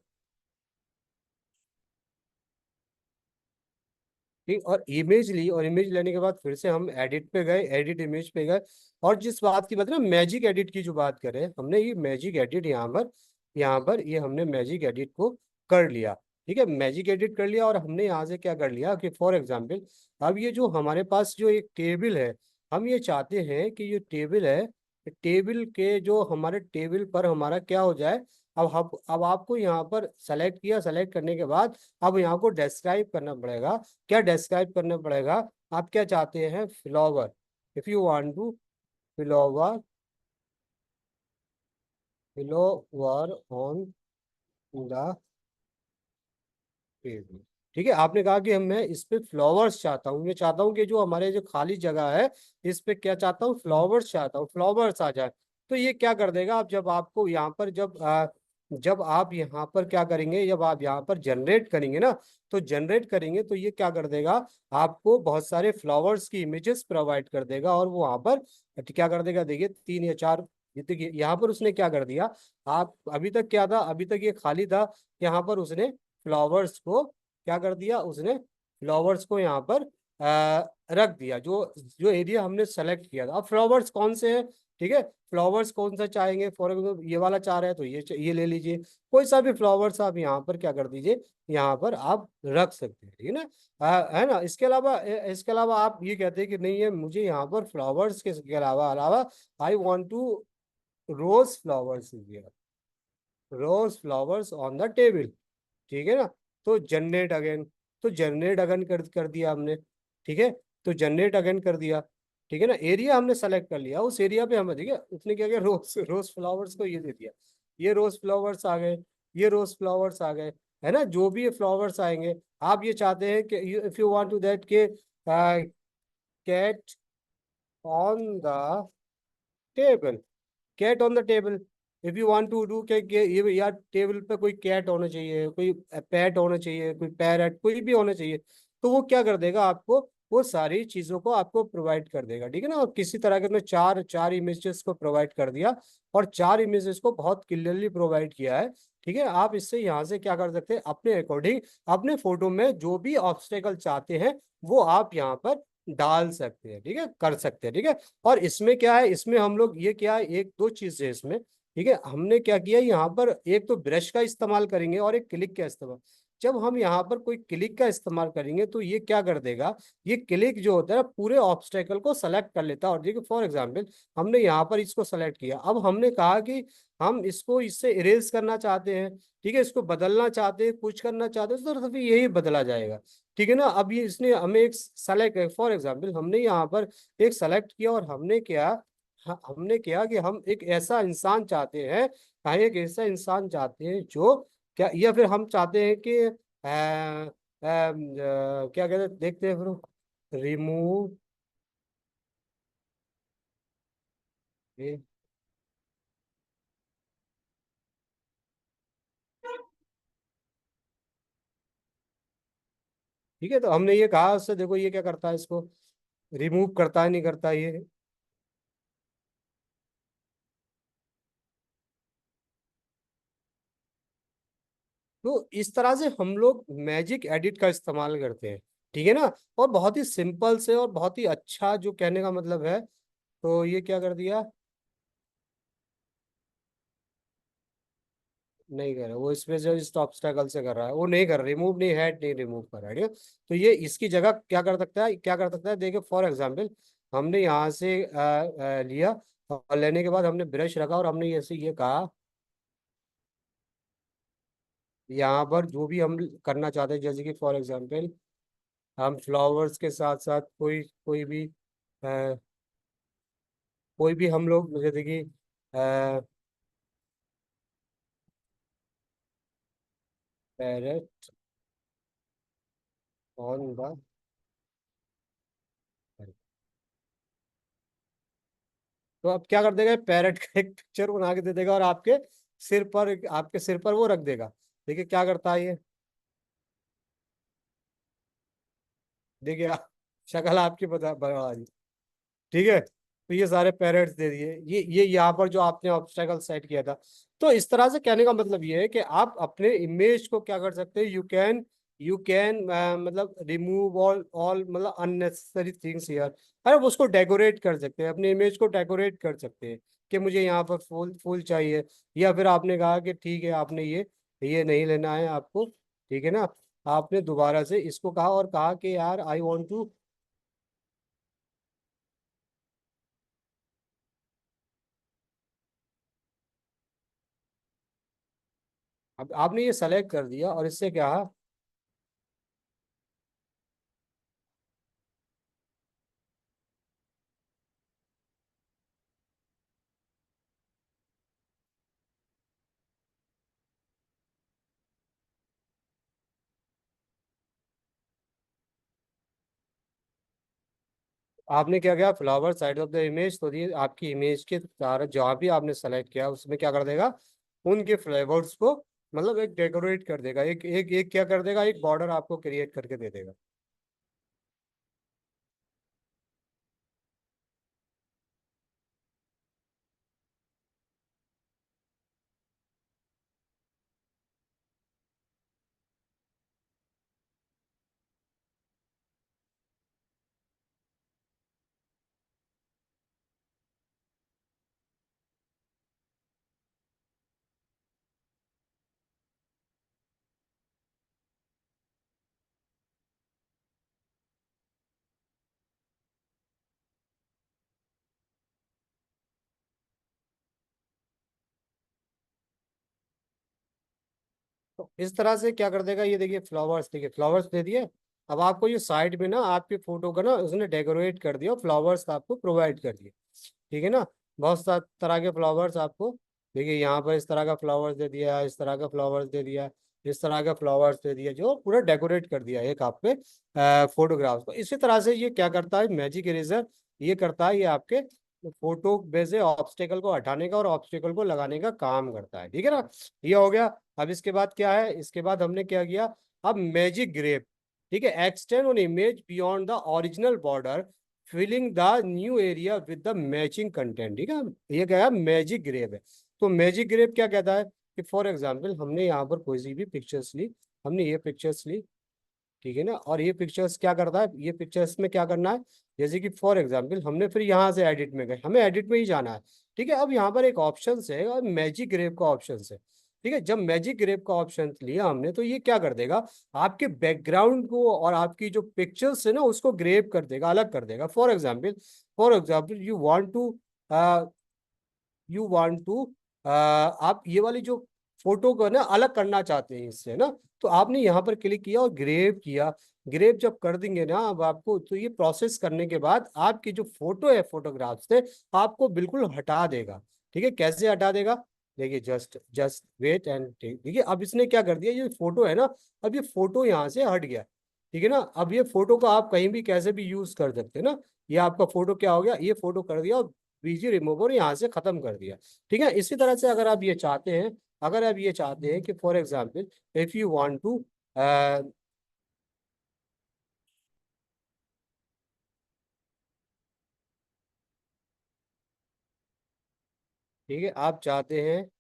ठीक, और इमेज ली, और इमेज लेने के बाद फिर से हम एडिट पे गए, एडिट इमेज पे गए, और जिस बात की बात है ना मैजिक एडिट की जो बात करें हमने, ये मैजिक एडिट यहाँ पर ये हमने मैजिक एडिट को कर लिया, ठीक है, मैजिक एडिट कर लिया, और हमने यहाँ से क्या कर लिया कि फॉर एग्जाम्पल अब ये जो हमारे पास जो एक टेबल है, हम ये चाहते हैं कि ये टेबल है, टेबल के जो हमारे टेबल पर हमारा क्या हो जाए, अब आपको यहाँ पर सेलेक्ट किया, सेलेक्ट करने के बाद अब यहाँ को डिस्क्राइब करना पड़ेगा, क्या डिस्क्राइब करना पड़ेगा, आप क्या चाहते हैं, flower, if you want to flower, flower on the table, ठीक है, आपने कहा कि हम मैं इस पे फ्लावर्स चाहता हूँ, मैं चाहता हूँ कि जो हमारे जो खाली जगह है इस पे क्या चाहता हूँ, फ्लावर्स चाहता हूँ, फ्लावर्स आ जाए। तो ये क्या कर देगा, अब जब आपको यहाँ पर जब आप यहाँ पर क्या करेंगे, जब आप यहाँ पर जनरेट करेंगे ना, तो जनरेट करेंगे तो ये क्या कर देगा, आपको बहुत सारे फ्लावर्स की इमेजेस प्रोवाइड कर देगा, और वो वहाँ पर क्या कर देगा, देखिए 3 या 4, ये देखिए यहाँ पर उसने क्या कर दिया, आप अभी तक क्या था, अभी तक ये खाली था, यहाँ पर उसने फ्लावर्स को क्या कर दिया, उसने फ्लावर्स को यहाँ पर रख दिया, जो जो एरिया हमने सेलेक्ट किया था। अब फ्लावर्स कौन से हैं, ठीक है, फ्लावर्स कौन सा चाहेंगे, फॉर एग्जाम्पल ये वाला चाह रहे हैं तो ये ले लीजिए, कोई सा भी फ्लावर्स आप यहाँ पर क्या कर दीजिए, यहाँ पर आप रख सकते हैं, ठीक है ना, है ना, इसके अलावा आप ये कहते हैं कि नहीं है मुझे यहाँ पर फ्लावर्स के अलावा अलावा I want to rose flowers, rose flowers on the table, ठीक है ना, तो जनरेट अगेन, तो जनरेट अगेन कर दिया हमने, ठीक है, तो जनरेट अगेन कर दिया, ठीक है ना, एरिया हमने सेलेक्ट कर लिया, उस एरिया पे हमें, ठीक है, उसने क्या किया, रोज रोज फ्लावर्स को ये दे दिया, ये रोज फ्लावर्स आ गए, ये रोज फ्लावर्स आ गए, है ना, जो भी ये फ्लावर्स आएंगे, आप ये चाहते हैं कि if you want to that के cat on the table, cat on the table, if you want to do के ये यार टेबल पे कोई कैट होना चाहिए, कोई पैट होना चाहिए, कोई पैरट कोई भी होना चाहिए, तो वो क्या कर देगा आपको, वो सारी चीजों को आपको प्रोवाइड कर देगा, ठीक है ना, और किसी तरह के उसने चार चार इमेजेस को प्रोवाइड कर दिया, और चार इमेजेस को बहुत क्लियरली प्रोवाइड किया है, ठीक है, आप इससे यहाँ से क्या कर सकते हैं, अपने अकॉर्डिंग अपने फोटो में जो भी ऑब्स्टेकल चाहते हैं वो आप यहाँ पर डाल सकते हैं, ठीक है, कर सकते हैं, ठीक है, और इसमें क्या है, इसमें हम लोग ये क्या है, एक दो चीज है इसमें, ठीक है, हमने क्या किया यहाँ पर, एक तो ब्रश का इस्तेमाल करेंगे और एक क्लिक का इस्तेमाल, जब हम यहाँ पर कोई क्लिक का इस्तेमाल करेंगे तो ये क्या कर देगा, ये क्लिक जो होता है पूरे ऑब्स्टेकल को सेलेक्ट कर लेता है, और देखिए फॉर एग्जांपल हमने यहाँ पर इसको सेलेक्ट किया, अब हमने कहा कि हम इसको इससे इरेज करना चाहते हैं, ठीक है, इसको बदलना चाहते हैं, कुछ करना चाहते हैं, तो फिर यही बदला जाएगा, ठीक है ना, अब ये इसने हमें एक सेलेक्ट, फॉर एग्जाम्पल हमने यहाँ पर एक सेलेक्ट किया, और हमने क्या, हमने किया कि हम एक ऐसा इंसान चाहते हैं, हाँ, एक ऐसा इंसान चाहते हैं जो क्या, या फिर हम चाहते हैं कि क्या कहते हैं, देखते हैं फिर, रिमूव, ठीक है, तो हमने ये कहा उससे, देखो ये क्या करता है, इसको रिमूव करता है, नहीं करता ये, तो इस तरह से हम लोग मैजिक एडिट का इस्तेमाल करते हैं, ठीक है ना, और बहुत ही सिंपल से और बहुत ही अच्छा, जो कहने का मतलब है, तो ये क्या कर दिया, नहीं कर रहा वो स्पेशलिस्ट ऑब्स्टेकल से कर रहा है, वो नहीं कर रहा, रिमूव नहीं, हेड नहीं रिमूव कर रहा है, ठीक है? तो ये इसकी जगह क्या कर सकता है, क्या कर सकता है, देखिए फॉर एग्जांपल हमने यहाँ से लिया, और लेने के बाद हमने ब्रश रखा, और हमने ऐसे ये कहा, यहाँ पर जो भी हम करना चाहते हैं, जैसे कि फॉर एग्जांपल हम फ्लावर्स के साथ साथ कोई कोई भी अ, कोई भी हम लोग जैसे कि पैरेट ऑन द, तो अब क्या कर देगा, पैरेट का एक पिक्चर बना के दे देगा, और आपके सिर पर वो रख देगा, देखिए क्या करता है ये, देखिए शक्ल आपकी बता बता रही। ठीक है, तो ये सारे पेरेंट्स दे दिए, ये यहाँ पर जो आपने ऑब्स्टेकल सेट किया था। तो इस तरह से कहने का मतलब ये है कि आप अपने इमेज को क्या कर सकते हैं, यू कैन मतलब रिमूव ऑल मतलब अननेसेसरी थिंग्स हियर। अरे वो उसको डेकोरेट कर सकते हैं, अपने इमेज को डेकोरेट कर सकते हैं कि मुझे यहाँ पर फूल फूल चाहिए। या फिर आपने कहा कि ठीक है, आपने ये नहीं लेना है आपको, ठीक है ना, आपने दोबारा से इसको कहा और कहा कि यार आई वॉन्ट टू। अब आपने ये सेलेक्ट कर दिया और इससे क्या, आपने क्या किया, flower side of the image, तो ये आपकी इमेज के सारा जहाँ भी आपने सेलेक्ट किया उसमें क्या कर देगा, उनके फ्लेवर्स को मतलब एक डेकोरेट कर देगा, एक एक एक क्या कर देगा, एक बॉर्डर आपको क्रिएट करके दे देगा। तो इस तरह से क्या कर देगा, ये देखिए फ्लावर्स, देखिए फ्लावर्स दे दिए। अब आपको ये साइड में ना आपकी फोटो का ना उसने डेकोरेट कर दिया, फ्लावर्स आपको प्रोवाइड कर दिए। ठीक है ना, बहुत सा तरह के फ्लावर्स आपको, देखिए यहाँ पर इस तरह का फ्लावर्स दे दिया, इस तरह का फ्लावर्स दे दिया, इस तरह का फ्लावर्स दे दिया, जो पूरा डेकोरेट कर दिया एक आप पे फोटोग्राफ्स को। इसी तरह से ये क्या करता है मैजिक इरेजर, ये करता है ये आपके फोटो में से ऑब्स्टेकल को हटाने का और ऑब्स्टेकल को लगाने का काम करता है। ठीक है ना, ये हो गया। अब इसके बाद क्या है, इसके बाद हमने क्या किया, अब मैजिक ग्रेप, ठीक है, extend on image beyond the original border, filling the new area with the matching content. ठीक है, ये क्या है, मैजिक ग्रेप है। तो मैजिक ग्रेप क्या कहता है कि फॉर एग्जांपल हमने यहाँ पर कोई सी भी पिक्चर्स ली, हमने ये पिक्चर्स ली, ठीक है ना, और ये पिक्चर्स क्या करता है, ये पिक्चर्स में क्या करना है, जैसे कि फॉर एग्जांपल हमने फिर यहाँ से एडिट में गए, हमें एडिट में ही जाना है। ठीक है, अब यहाँ पर एक ऑप्शन है और मैजिक ग्रेप का ऑप्शन है। ठीक है, जब मैजिक ग्रेप का ऑप्शन लिया हमने तो ये क्या कर देगा, आपके बैकग्राउंड को और आपकी जो पिक्चर्स है ना उसको ग्रेप कर देगा, अलग कर देगा। For example you want to आप ये वाली जो फोटो को ना अलग करना चाहते हैं इससे ना, तो आपने यहाँ पर क्लिक किया और ग्रेप किया। ग्रेप जब कर देंगे ना अब आपको, तो ये प्रोसेस करने के बाद आपकी जो फोटो है फोटोग्राफ से आपको बिल्कुल हटा देगा। ठीक है, कैसे हटा देगा, देखिए just just wait and take. देखिए अब इसने क्या कर दिया, ये फोटो है ना, अब ये फोटो यहाँ से हट गया। ठीक है ना, अब ये फोटो को आप कहीं भी कैसे भी यूज कर सकते हैं ना। ये आपका फोटो क्या हो गया, ये फोटो कर दिया और बीजी रिमूवर यहाँ से खत्म कर दिया। ठीक है, इसी तरह से अगर आप ये चाहते हैं, अगर आप ये चाहते हैं कि for example if you want to, ठीक है, आप चाहते हैं,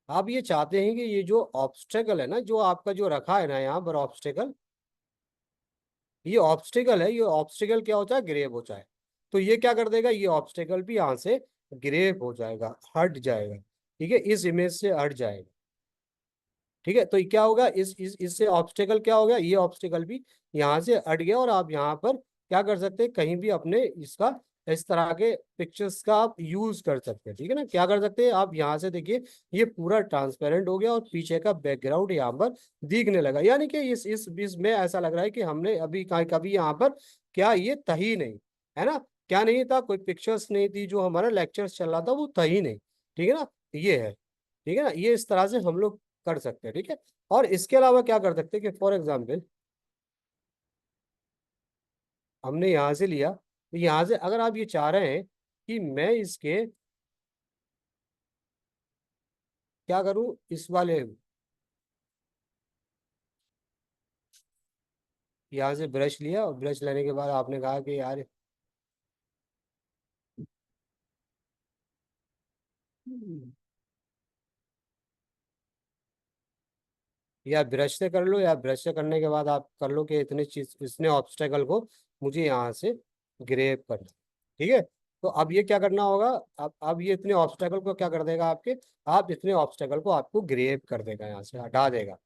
आप ये चाहते हैं कि ये जो ऑब्स्टेकल है ना, जो आपका जो रखा है ना यहाँ पर ऑब्स्टेकल, ये ऑब्स्टेकल है, ये ऑब्स्टेकल क्या होता है, ग्रेव होता है। तो ये क्या कर देगा, ये ऑब्स्टेकल भी यहाँ से ग्रेव हो जाएगा, हट जाएगा। ठीक है, इस इमेज से हट जाएगा। ठीक है, तो ये क्या होगा, इस इससे ऑब्स्टेकल क्या हो गया, ये ऑब्स्टेकल भी यहाँ से हट गया और आप यहाँ पर क्या कर सकते हैं, कहीं भी अपने इसका इस तरह के पिक्चर्स का आप यूज कर सकते हैं। ठीक है ना, क्या कर सकते हैं आप यहाँ से देखिए, ये पूरा ट्रांसपेरेंट हो गया और पीछे का बैकग्राउंड यहाँ पर दिखने लगा, यानी कि इस में ऐसा लग रहा है कि हमने अभी कभी यहाँ पर क्या ये था ही नहीं, है ना, क्या नहीं था, कोई पिक्चर्स नहीं थी, जो हमारा लेक्चर चल रहा था वो था ही नहीं। ठीक है ना, ये है। ठीक है ना, ये इस तरह से हम लोग कर सकते हैं। ठीक है, और इसके अलावा क्या कर सकते हैं कि फॉर एग्जाम्पल हमने यहाँ से लिया, तो यहाँ से अगर आप ये चाह रहे हैं कि मैं इसके क्या करूं इस वाले, यहाँ से ब्रश लिया और ब्रश लेने के बाद आपने कहा कि यार या ब्रश से कर लो, या ब्रश से करने के बाद आप कर लो कि इतने चीज इसने ऑब्स्टेकल को मुझे यहाँ से ग्रेब करना। ठीक है, तो अब ये क्या करना होगा, अब ये इतने ऑब्स्टेकल को क्या कर देगा आपके, आप इतने ऑब्स्टेकल को आपको ग्रेब कर देगा, यहाँ से हटा देगा।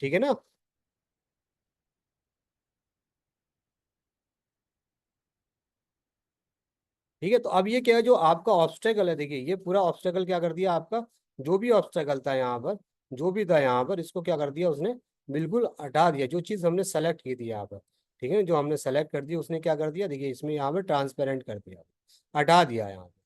ठीक है ना। ठीक है, तो अब ये क्या है, जो आपका ऑब्स्टेकल है, देखिए ये पूरा ऑब्स्टेकल क्या कर दिया आपका, जो भी ऑब्स्टेकल था यहाँ पर, जो भी था यहाँ पर, इसको क्या कर दिया उसने, बिल्कुल हटा दिया, जो चीज़ हमने सेलेक्ट की थी यहाँ पर। ठीक है, जो हमने सेलेक्ट कर दी उसने क्या कर दिया, देखिए इसमें यहाँ पर ट्रांसपेरेंट कर दिया, हटा दिया यहाँ पर।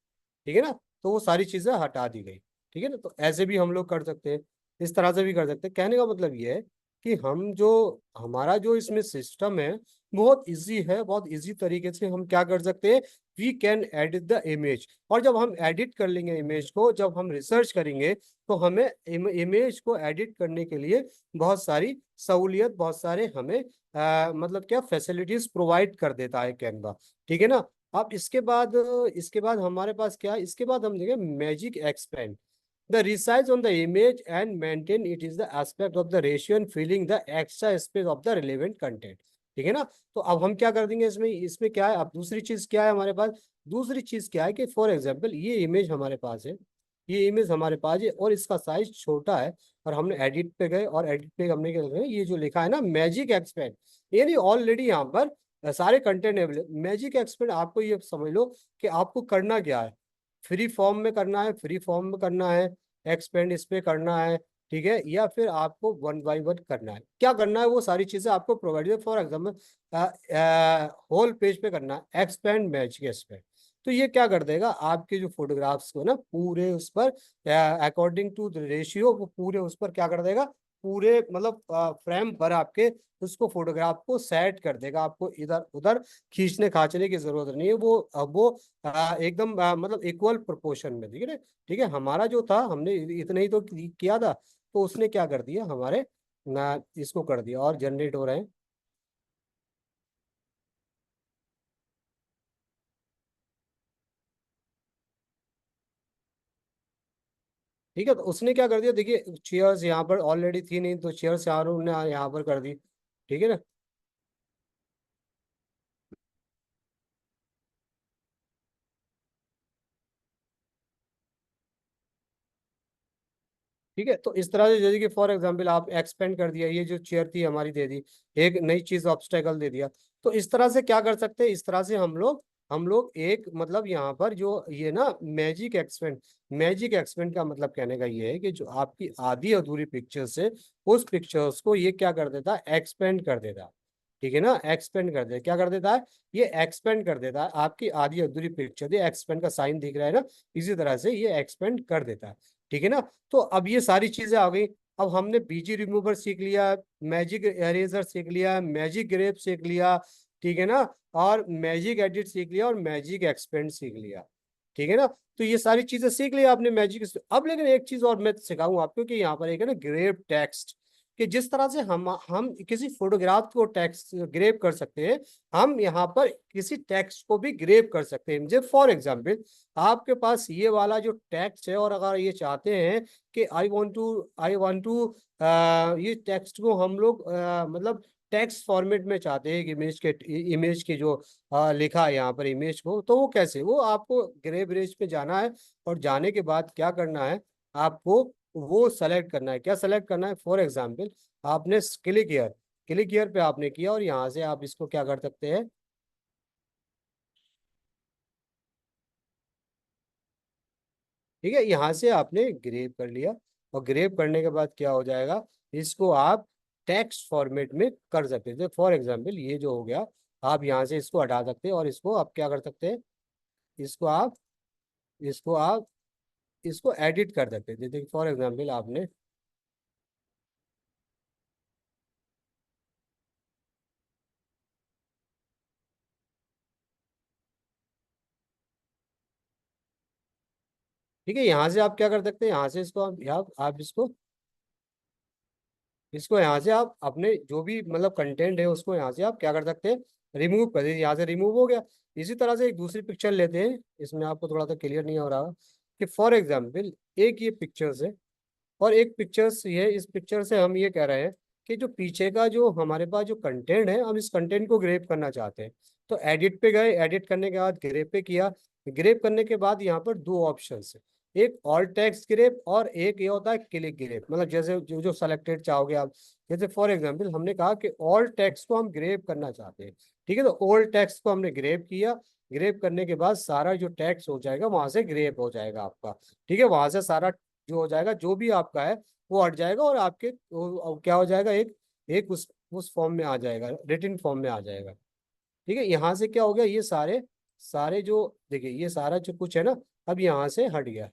ठीक है ना, तो वो सारी चीज़ें हटा दी गई। ठीक है ना, तो ऐसे भी हम लोग कर सकते हैं, इस तरह से भी कर सकते हैं। कहने का मतलब ये है कि हम जो, हमारा जो इसमें सिस्टम है बहुत इजी है, बहुत इजी तरीके से हम क्या कर सकते हैं, we can edit the image. और जब हम एडिट कर लेंगे इमेज को, जब हम रिसर्च करेंगे, तो हमें इमेज को एडिट करने के लिए बहुत सारी सहूलियत, बहुत सारे हमें मतलब क्या फैसिलिटीज प्रोवाइड कर देता है कैनवा। ठीक है ना। अब इसके बाद हमारे पास क्या है, इसके बाद हम देखें magic expand the resize on the image and maintain it is the aspect of the ratio and filling the extra space of the relevant content। ठीक है ना। तो अब हम क्या कर देंगे इसमें, इसमें क्या है, अब दूसरी चीज क्या है हमारे पास, दूसरी चीज क्या है कि फॉर एग्जांपल ये इमेज हमारे पास है, ये इमेज हमारे पास है और इसका साइज छोटा है, और हमने एडिट पे गए और एडिट पे हमने क्या किया, ये जो लिखा है ना मैजिक एक्सपेंड, ये नहीं ऑलरेडी यहाँ पर सारे कंटेंट अवेलेबल। मैजिक एक्सपेंड आपको ये समझ लो कि आपको करना क्या है, फ्री फॉर्म में करना है, फ्री फॉर्म में करना है, एक्सपेंड इस पे करना है। ठीक है, या फिर आपको वन बाय वन करना है, क्या करना है वो सारी चीजें आपको प्रोवाइड है। फॉर एग्जाम्पल होल पेज पे करना है एक्सपेंड मैच के एक्सपेंड, तो ये क्या कर देगा आपके जो फोटोग्राफ्स को ना पूरे उस पर अकॉर्डिंग टू रेशियो, वो पूरे उस पर क्या कर देगा, पूरे मतलब फ्रेम पर आपके उसको फोटोग्राफ को सेट कर देगा, आपको इधर उधर खींचने खाचने की जरूरत नहीं है। वो अब वो एकदम मतलब इक्वल प्रोपोर्शन में। ठीक है ना। ठीक है, हमारा जो था हमने इतना ही तो किया था, तो उसने क्या कर दिया हमारे ना, इसको कर दिया और जनरेट हो रहे हैं। ठीक है, तो उसने क्या कर दिया, देखिए चेयर्स यहाँ पर ऑलरेडी थी नहीं, तो चेयर्स यहाँ उन्होंने यहाँ पर कर दी। ठीक है ना। ठीक है, तो इस तरह से जैसे कि फॉर एग्जांपल आप एक्सपेंड कर दिया, ये जो चेयर थी हमारी दे दी, एक नई चीज ऑब्स्टेकल दे दिया। तो इस तरह से क्या कर सकते हैं, इस तरह से हम लोग एक मतलब यहाँ पर जो ये ना मैजिक एक्सपेंड, मैजिक एक्सपेंड का मतलब कहने का ये है कि जो आपकी आधी अधूरी पिक्चर्स है, उस पिक्चर्स को ये क्या कर देता है, एक्सपेंड कर देता है। ठीक है ना, एक्सपेंड कर दे, क्या कर देता है, ये एक्सपेंड कर देता है आपकी आधी अधूरी पिक्चर, ये एक्सपेंड का साइन दिख रहा है ना, इसी तरह से ये एक्सपेंड कर देता है। ठीक है ना। तो अब ये सारी चीजें आ गई। अब हमने बीजी रिमूवर सीख लिया, मैजिक इरेजर सीख लिया, मैजिक ग्रेप सीख लिया। ठीक है ना, और मैजिक एडिट सीख लिया और मैजिक एक्सपेंड सीख लिया। ठीक है ना, तो ये सारी चीजें सीख लिया आपने मैजिक। अब लेकिन एक चीज और मैं सिखाऊं आपको कि यहाँ पर एक है ना ग्रेप टेक्स्ट, कि जिस तरह से हम किसी फोटोग्राफ को टेक्स्ट ग्रेप कर सकते हैं, हम यहाँ पर किसी टेक्स्ट को भी ग्रेप कर सकते हैं। जब फॉर एग्जाम्पल आपके पास ये वाला जो टेक्स्ट है, और अगर ये चाहते हैं कि आई वांट टू ये टेक्स्ट को हम लोग मतलब टेक्स्ट फॉर्मेट में चाहते हैं कि इमेज की जो लिखा है यहाँ पर इमेज को, तो वो कैसे, वो आपको ग्रे ब्रेज पे जाना है, और जाने के बाद क्या करना है, आपको वो सेलेक्ट करना है। क्या सेलेक्ट करना है, फॉर एग्जाम्पल आपने क्लिक हियर पे आपने किया, और यहाँ से आप इसको क्या कर सकते हैं, ठीक है, यहाँ से आपने ग्रेप कर लिया, और ग्रेप करने के बाद क्या हो जाएगा, इसको आप टेक्स्ट फॉर्मेट में कर सकते थे। फॉर एग्जाम्पल ये जो हो गया, आप यहाँ से इसको हटा सकते हैं, और इसको आप क्या कर सकते हैं, इसको आप इसको आप इसको एडिट कर सकते थे। देखिए फॉर एग्जाम्पल आपने, ठीक है, यहाँ से आप क्या कर सकते हैं, यहाँ से इसको आप इसको यहाँ से आप अपने जो भी मतलब कंटेंट है उसको यहाँ से आप क्या कर सकते हैं, रिमूव कर दीजिए। यहाँ से रिमूव हो गया। इसी तरह से एक दूसरी पिक्चर लेते हैं, इसमें आपको थोड़ा सा क्लियर नहीं हो रहा कि फॉर एग्जाम्पल एक ये पिक्चर्स है और एक पिक्चर्स ये, इस पिक्चर से हम ये कह रहे हैं कि जो पीछे का जो हमारे पास जो कंटेंट है, हम इस कंटेंट को ग्रेप करना चाहते हैं। तो एडिट पे गए, एडिट करने के बाद ग्रेप पे किया। ग्रेप करने के बाद यहाँ पर दो ऑप्शन है, एक ऑल टेक्स्ट ग्रेप और एक ये होता है क्लिक ग्रेप। मतलब जैसे जो जो सेलेक्टेड चाहोगे आप, जैसे फॉर एग्जाम्पल हमने कहा कि ऑल टेक्स्ट को हम ग्रेप करना चाहते हैं। ठीक है, तो ऑल टेक्स्ट को हमने ग्रेप किया। ग्रेप करने के बाद सारा जो टेक्स्ट हो जाएगा वहां से ग्रेप हो जाएगा आपका। ठीक है, वहां से सारा जो हो जाएगा, जो भी आपका है वो हट जाएगा और आपके क्या हो जाएगा, एक एक उस फॉर्म में आ जाएगा, रिटिन फॉर्म में आ जाएगा। ठीक है, यहाँ से क्या हो गया, ये सारे सारे जो देखिए ये सारा जो कुछ है ना, अब यहाँ से हट गया।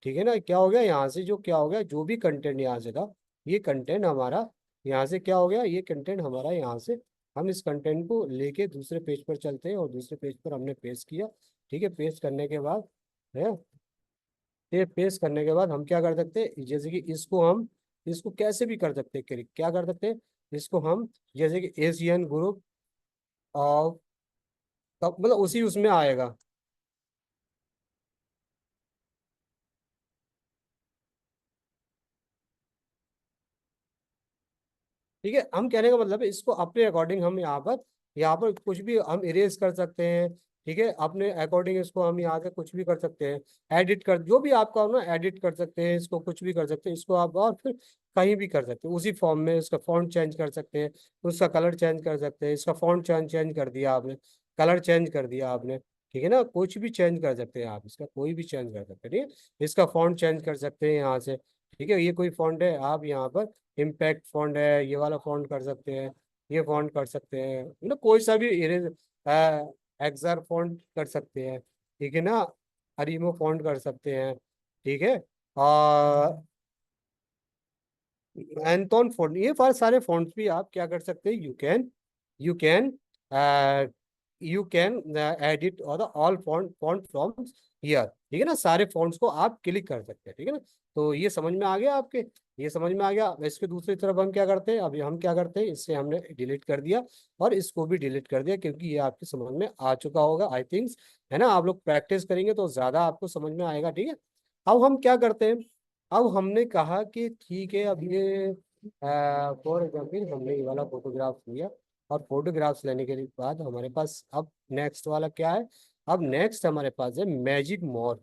ठीक है ना, क्या हो गया यहाँ से, जो क्या हो गया, जो भी कंटेंट यहाँ से था, ये कंटेंट हमारा यहाँ से क्या हो गया, ये कंटेंट हमारा यहाँ से, हम इस कंटेंट को लेके दूसरे पेज पर चलते हैं और दूसरे पेज पर हमने पेस्ट किया। ठीक है, पेस्ट करने के बाद है, ये पेस्ट करने के बाद हम क्या कर सकते हैं, जैसे कि इसको हम इसको कैसे भी कर सकते हैं, क्या कर सकते हैं, इसको हम जैसे कि एशियन ग्रुप ऑफ, तब मतलब उसी उसमें आएगा। ठीक है, हम कहने का मतलब है इसको अपने अकॉर्डिंग हम यहाँ पर कुछ भी हम इरेज कर सकते हैं। ठीक है, अपने अकॉर्डिंग इसको हम यहाँ से कुछ भी कर सकते हैं, एडिट कर, जो भी आपका हो ना एडिट कर सकते हैं, इसको कुछ भी कर सकते हैं इसको आप, और फिर कहीं भी कर सकते हैं उसी फॉर्म में। इसका फॉन्ट चेंज कर सकते हैं, उसका कलर चेंज कर सकते हैं, इसका फॉन्ट चेंज चेंज कर दिया आपने, कलर चेंज कर दिया आपने। ठीक है ना, कुछ भी चेंज कर सकते हैं आप, इसका कोई भी चेंज कर सकते हैं। ठीक है, इसका फॉन्ट चेंज कर सकते हैं यहाँ से। ठीक है, ये कोई फॉन्ट है, आप यहाँ पर इम्पैक्ट फॉन्ट है, ये वाला फॉन्ट कर सकते हैं, ये फॉन्ट कर सकते हैं, मतलब कोई सा भी इरेज, एक्सर फॉन्ट कर सकते हैं। ठीक है ना, अरीमो फॉन्ट कर सकते हैं। ठीक है, और एंटोन फॉन्ट, ये सारे फॉन्ट्स भी आप क्या कर सकते हैं, you can you can edit और ऑल फॉन्ट फ्रॉम्स हियर। ठीक है ना, सारे फॉन्ट्स को आप क्लिक कर सकते हैं। ठीक है ना, तो ये समझ में आ गया आपके, ये समझ में आ गया। इसके दूसरी तरफ हम क्या करते हैं, अभी हम क्या करते हैं, इससे हमने डिलीट कर दिया और इसको भी डिलीट कर दिया, क्योंकि ये आपकी समझ में आ चुका होगा आई थिंक्स, है ना। आप लोग प्रैक्टिस करेंगे तो ज्यादा आपको समझ में आएगा। ठीक है, अब हम क्या करते हैं, अब हमने कहा कि ठीक है, अब ये फॉर एग्जाम्पल हमने ये वाला फोटोग्राफ लिया, और फोटोग्राफ्स लेने के बाद हमारे पास अब नेक्स्ट वाला क्या है, अब नेक्स्ट हमारे पास है मैजिक मॉर्फ।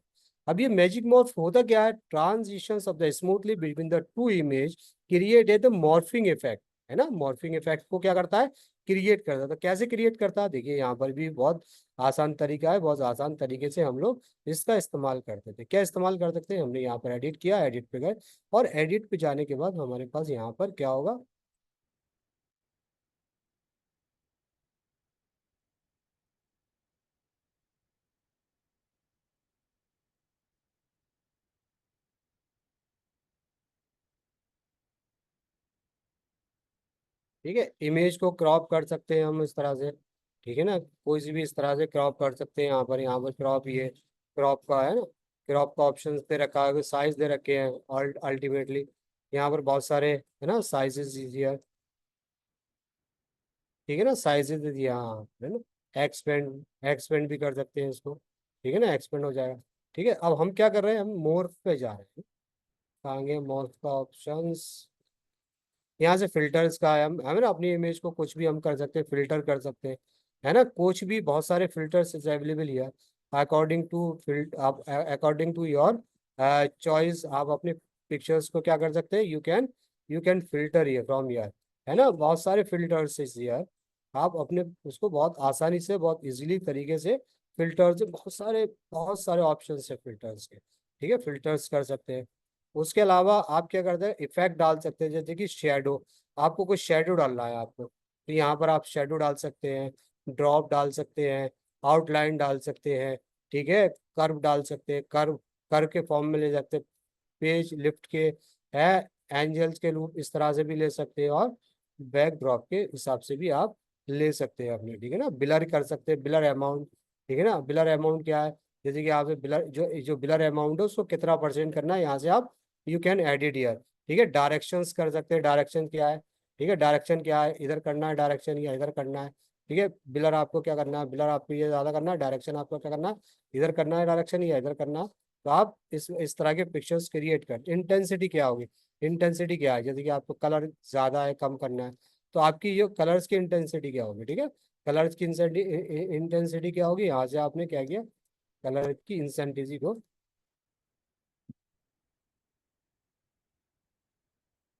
अब ये मैजिक मॉर्फ होता क्या है, transitions of the smoothly between the two image create the morphing effect. है ना, मॉर्फिंग इफेक्ट को क्या करता है, क्रिएट करता है। तो कैसे क्रिएट करता है, देखिए यहाँ पर भी बहुत आसान तरीका है, बहुत आसान तरीके से हम लोग इसका इस्तेमाल करते थे। क्या इस्तेमाल कर सकते हैं, हमने यहाँ पर एडिट किया, एडिट पे गए, और एडिट पे जाने के बाद हमारे पास यहाँ पर क्या होगा, ठीक है, इमेज को क्रॉप कर सकते हैं हम इस तरह से। ठीक है ना, कोई सी भी इस तरह से क्रॉप कर सकते हैं। यहाँ पर क्रॉप, ये क्रॉप का है ना, क्रॉप का ऑप्शन दे रखा है, साइज दे रखे हैं, और अल्टीमेटली यहाँ पर बहुत सारे है ना साइजेस दीजिए। ठीक है ना, साइजेस दे दिया, हाँ है ना, एक्सपेंड एक्सपेंड भी कर सकते हैं इसको। ठीक है ना, एक्सपेंड हो जाएगा। ठीक है, अब हम क्या कर रहे हैं, हम मोर्फ पे जा रहे हैं। आगे मोर्फ का ऑप्शंस, यहाँ से फिल्टर्स का है, हम हमें ना अपनी इमेज को कुछ भी हम कर सकते हैं, फिल्टर कर सकते हैं। है ना, कुछ भी, बहुत सारे फिल्टर्स अवेलेबल है। अकॉर्डिंग टू फिल्ट आप, अकॉर्डिंग टू योर चॉइस, आप अपने पिक्चर्स को क्या कर सकते हैं, यू कैन फिल्टर ये फ्रॉम ईयर। है ना, बहुत सारे फिल्टर्स इस ईयर, आप अपने उसको बहुत आसानी से, बहुत इजीली तरीके से फिल्टर से, बहुत सारे ऑप्शन है फिल्टर्स के। ठीक है, फिल्टर्स कर सकते हैं। उसके अलावा आप क्या करते हैं, इफेक्ट डाल सकते हैं, जैसे कि शेडो, आपको कोई शेडो डालना है आपको, तो यहाँ पर आप शेडो डाल सकते हैं, ड्रॉप डाल सकते हैं, आउटलाइन डाल सकते हैं। ठीक है, कर्व डाल सकते हैं, कर्व कर्व के फॉर्म में ले सकते हैं, पेज लिफ्ट के है, एंजल्स के रूप इस तरह से भी ले सकते हैं, और बैकड्रॉप के हिसाब से भी आप ले सकते हैं अपने। ठीक है ना, ब्लर कर सकते हैं, ब्लर अमाउंट। ठीक है ना, ब्लर अमाउंट क्या है, जैसे कि आपसे बिलर जो जो बिलर अमाउंट है उसको कितना परसेंट करना है, यहाँ से आप यू कैन एडिट हियर। ठीक है, डायरेक्शंस कर सकते हैं, डायरेक्शन क्या है, ठीक है, डायरेक्शन क्या है, इधर करना है डायरेक्शन या इधर करना है। ठीक है, बिलर आपको क्या करना है, बिलर आपको ये ज्यादा करना है, डायरेक्शन आपको क्या करना है, इधर करना है डायरेक्शन या इधर करना है। तो आप इस तरह के पिक्चर्स क्रिएट कर। इंटेंसिटी क्या होगी, इंटेंसिटी क्या है, जैसे कि आपको कलर ज्यादा है कम करना है, तो आपकी ये कलर्स की इंटेंसिटी क्या होगी। ठीक है, कलर्स की इंटेंसिटी क्या होगी, यहाँ से आपने क्या किया, कलर की इंटेंसिटी को,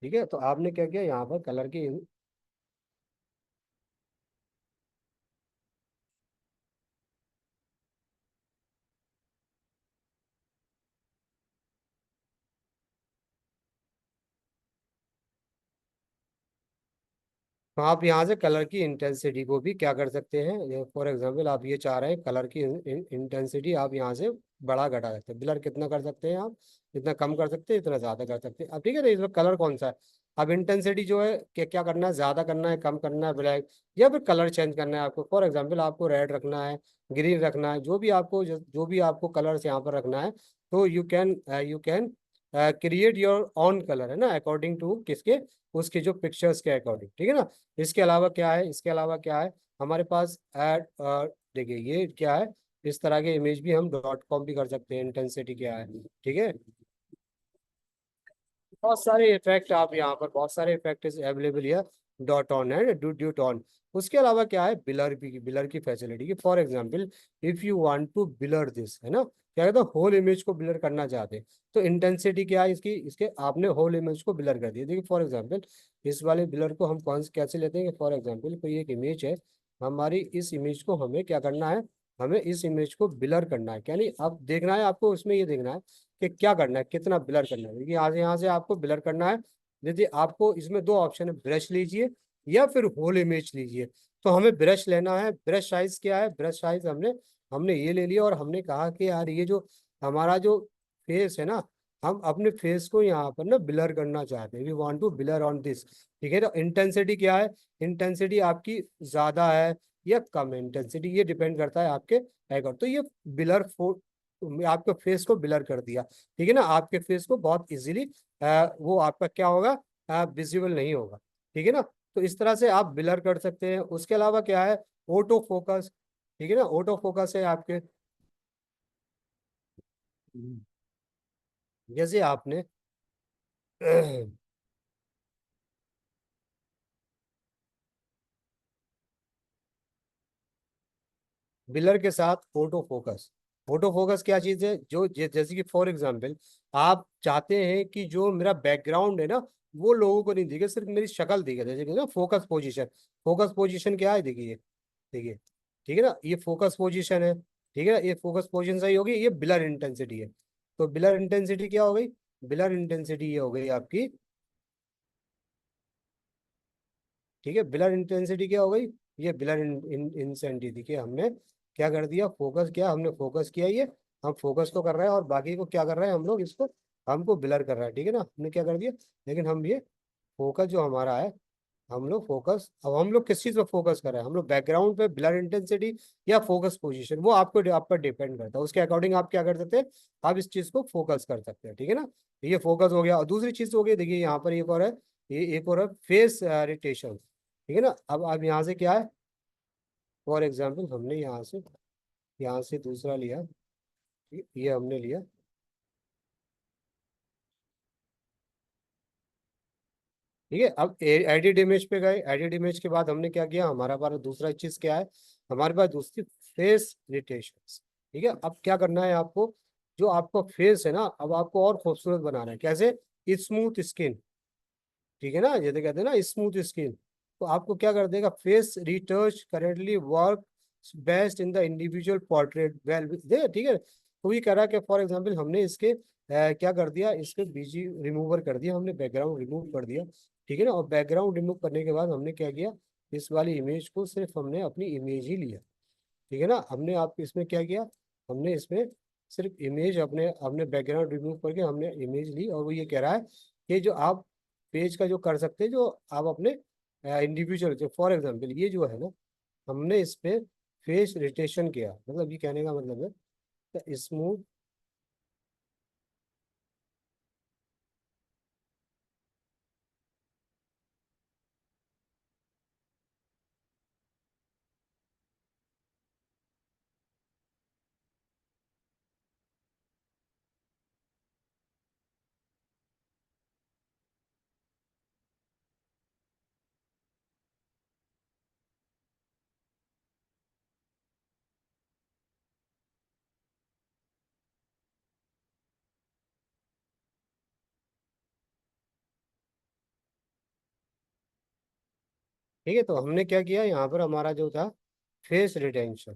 ठीक है, तो आपने क्या किया यहाँ पर कलर की। तो आप यहाँ से कलर की इंटेंसिटी को भी क्या कर सकते हैं, फॉर एग्जांपल आप ये चाह रहे हैं कलर की इंटेंसिटी आप यहाँ से बड़ा घटा सकते हैं। ब्लर कितना कर सकते हैं आप, जितना कम कर सकते हैं इतना ज़्यादा कर सकते हैं। अब ठीक है ना, इसमें कलर कौन सा है, अब इंटेंसिटी जो है क्या क्या करना है, ज़्यादा करना है, कम करना है, ब्लैक, या फिर कलर चेंज करना है आपको। फॉर एग्जाम्पल आपको रेड रखना है, ग्रीन रखना है, जो भी आपको कलर्स यहाँ पर रखना है, तो you can create your on colour, है ना, अकॉर्डिंग टू किसके, उसके जो पिक्चर्स के अकॉर्डिंग। ठीक है ना, इसके अलावा क्या है, इसके अलावा क्या है हमारे पास ऐड, देखिए ये क्या है, इस तरह के इमेज भी हम डॉट कॉम भी कर सकते हैं। इंटेंसिटी क्या है, ठीक है, बहुत सारे इफेक्ट आप यहाँ पर, बहुत सारे इफेक्ट अवेलेबल है, dot on and do duet on. उसके अलावा क्या है, बिलर भी, बिलर की फैसिलिटी की। For example if you want to blur this, है ना, क्या कहते हैं, होल इमेज को बिलर करना चाहते हैं, तो इंटेंसिटी क्या है इसकी, इसके आपने होल इमेज को बिलर कर दिया। देखिए फॉर एग्जांपल इस वाले बिलर को हम कौन से कैसे लेते हैं, फॉर एग्जांपल कोई एक इमेज है हमारी, इस इमेज को हमें क्या करना है, हमें इस इमेज को बिलर करना है, यानी अब देखना है आपको, उसमें ये देखना है कि क्या करना है, कितना ब्लर करना है। देखिए यहाँ से आपको ब्लर करना है। यदि आपको इसमें दो ऑप्शन है, ब्रश लीजिए या फिर होल इमेज लीजिए। तो हमें ब्रश लेना है। ब्रश साइज क्या है, ब्रश साइज हमने हमने ये ले लिया, और हमने कहा कि यार ये जो हमारा जो फेस है ना, हम अपने फेस को यहाँ पर ना ब्लर करना चाहते हैं, we want to blur on this. ठीक है, तो इंटेंसिटी क्या है, इंटेंसिटी आपकी ज्यादा है या कम है, इंटेंसिटी ये डिपेंड करता है आपके अकॉर्डिंग। तो ये ब्लर आपके फेस को ब्लर कर दिया। ठीक है ना, आपके फेस को बहुत इजीली वो आपका क्या होगा, विजिबल नहीं होगा। ठीक है ना, तो इस तरह से आप ब्लर कर सकते हैं। उसके अलावा क्या है, ऑटो फोकस। ठीक है ना, ऑटो फोकस है आपके, जैसे आपने बिलर के साथ ऑटो फोकस। ऑटो फोकस क्या चीज है, जो जैसे कि फॉर एग्जांपल आप चाहते हैं कि जो मेरा बैकग्राउंड है ना वो लोगों को नहीं दिखे, सिर्फ मेरी शक्ल दिखे, जैसे कि ना फोकस पोजीशन। फोकस पोजीशन क्या है, देखिए, देखिए, ठीक है ना, ये फोकस पोजीशन है। ठीक है ना, ये फोकस पोजीशन सही होगी, ये ब्लर इंटेंसिटी है। तो ब्लर इंटेंसिटी क्या हो गई, ब्लर इंटेंसिटी ये हो गई आपकी। ठीक है, ब्लर इंटेंसिटी क्या हो गई, ये ब्लर इंटेंसिटी के हमने क्या कर दिया, फोकस किया, हमने फोकस किया ये, हम फोकस तो कर रहे हैं और बाकी को क्या कर रहे हैं हम लोग, इसको हमको ब्लर कर रहा है। ठीक है ना, हमने क्या कर दिया, लेकिन हम ये फोकस जो हमारा है, हम लोग फोकस, अब हम लोग किस चीज पे फोकस कर रहे हैं, हम लोग बैकग्राउंड पे, ब्लर इंटेंसिटी या फोकस पोजीशन, वो आपको आप पर डिपेंड करता है। उसके अकॉर्डिंग आप क्या कर सकते हैं, आप इस चीज को फोकस कर सकते हैं। ठीक है ना, ये फोकस हो गया। और दूसरी चीज हो गई, देखिए यहाँ पर एक और है, ये एक और है फेस इरिटेशन। ठीक है ना, अब यहाँ से क्या है, फॉर एग्जाम्पल हमने यहाँ से दूसरा लिया, ये हमने लिया। ठीक है, अब एडिट इमेज पे गए, एडिट इमेज के बाद हमने क्या किया, हमारा पास दूसरा चीज क्या है, हमारे पास दूसरी फेस इरिटेशन। ठीक है, अब क्या करना है आपको, जो आपका फेस है ना, अब आपको और खूबसूरत बनाना है, कैसे, स्मूथ स्किन। ठीक है ना, जैसे कहते हैं ना स्मूथ स्किन, तो आपको क्या कर देगा, face retouch currently work best in the individual portrait well, ठीक है। तो ये कह रहा है कि फॉर एग्जांपल हमने इसके क्या कर दिया, इसके बीजी रिमूवर कर दिया, हमने बैकग्राउंड रिमूव कर दिया। ठीक है ना, और बैकग्राउंड रिमूव करने के बाद हमने क्या किया, इस वाली इमेज को सिर्फ हमने अपनी इमेज ही लिया। ठीक है ना, हमने आप इसमें क्या किया, हमने इसमें सिर्फ इमेज, अपने अपने बैकग्राउंड रिमूव करके हमने इमेज ली, और वो ये कह रहा है कि जो आप पेज का जो कर सकते हैं, जो आप अपने इंडिविजुअल, जो फॉर एग्जांपल ये जो है ना, हमने इस पे फेस रोटेशन किया, मतलब ये कहने का मतलब है स्मूथ। ठीक है, तो हमने क्या किया यहाँ पर, हमारा जो था फेस रिटेंशन,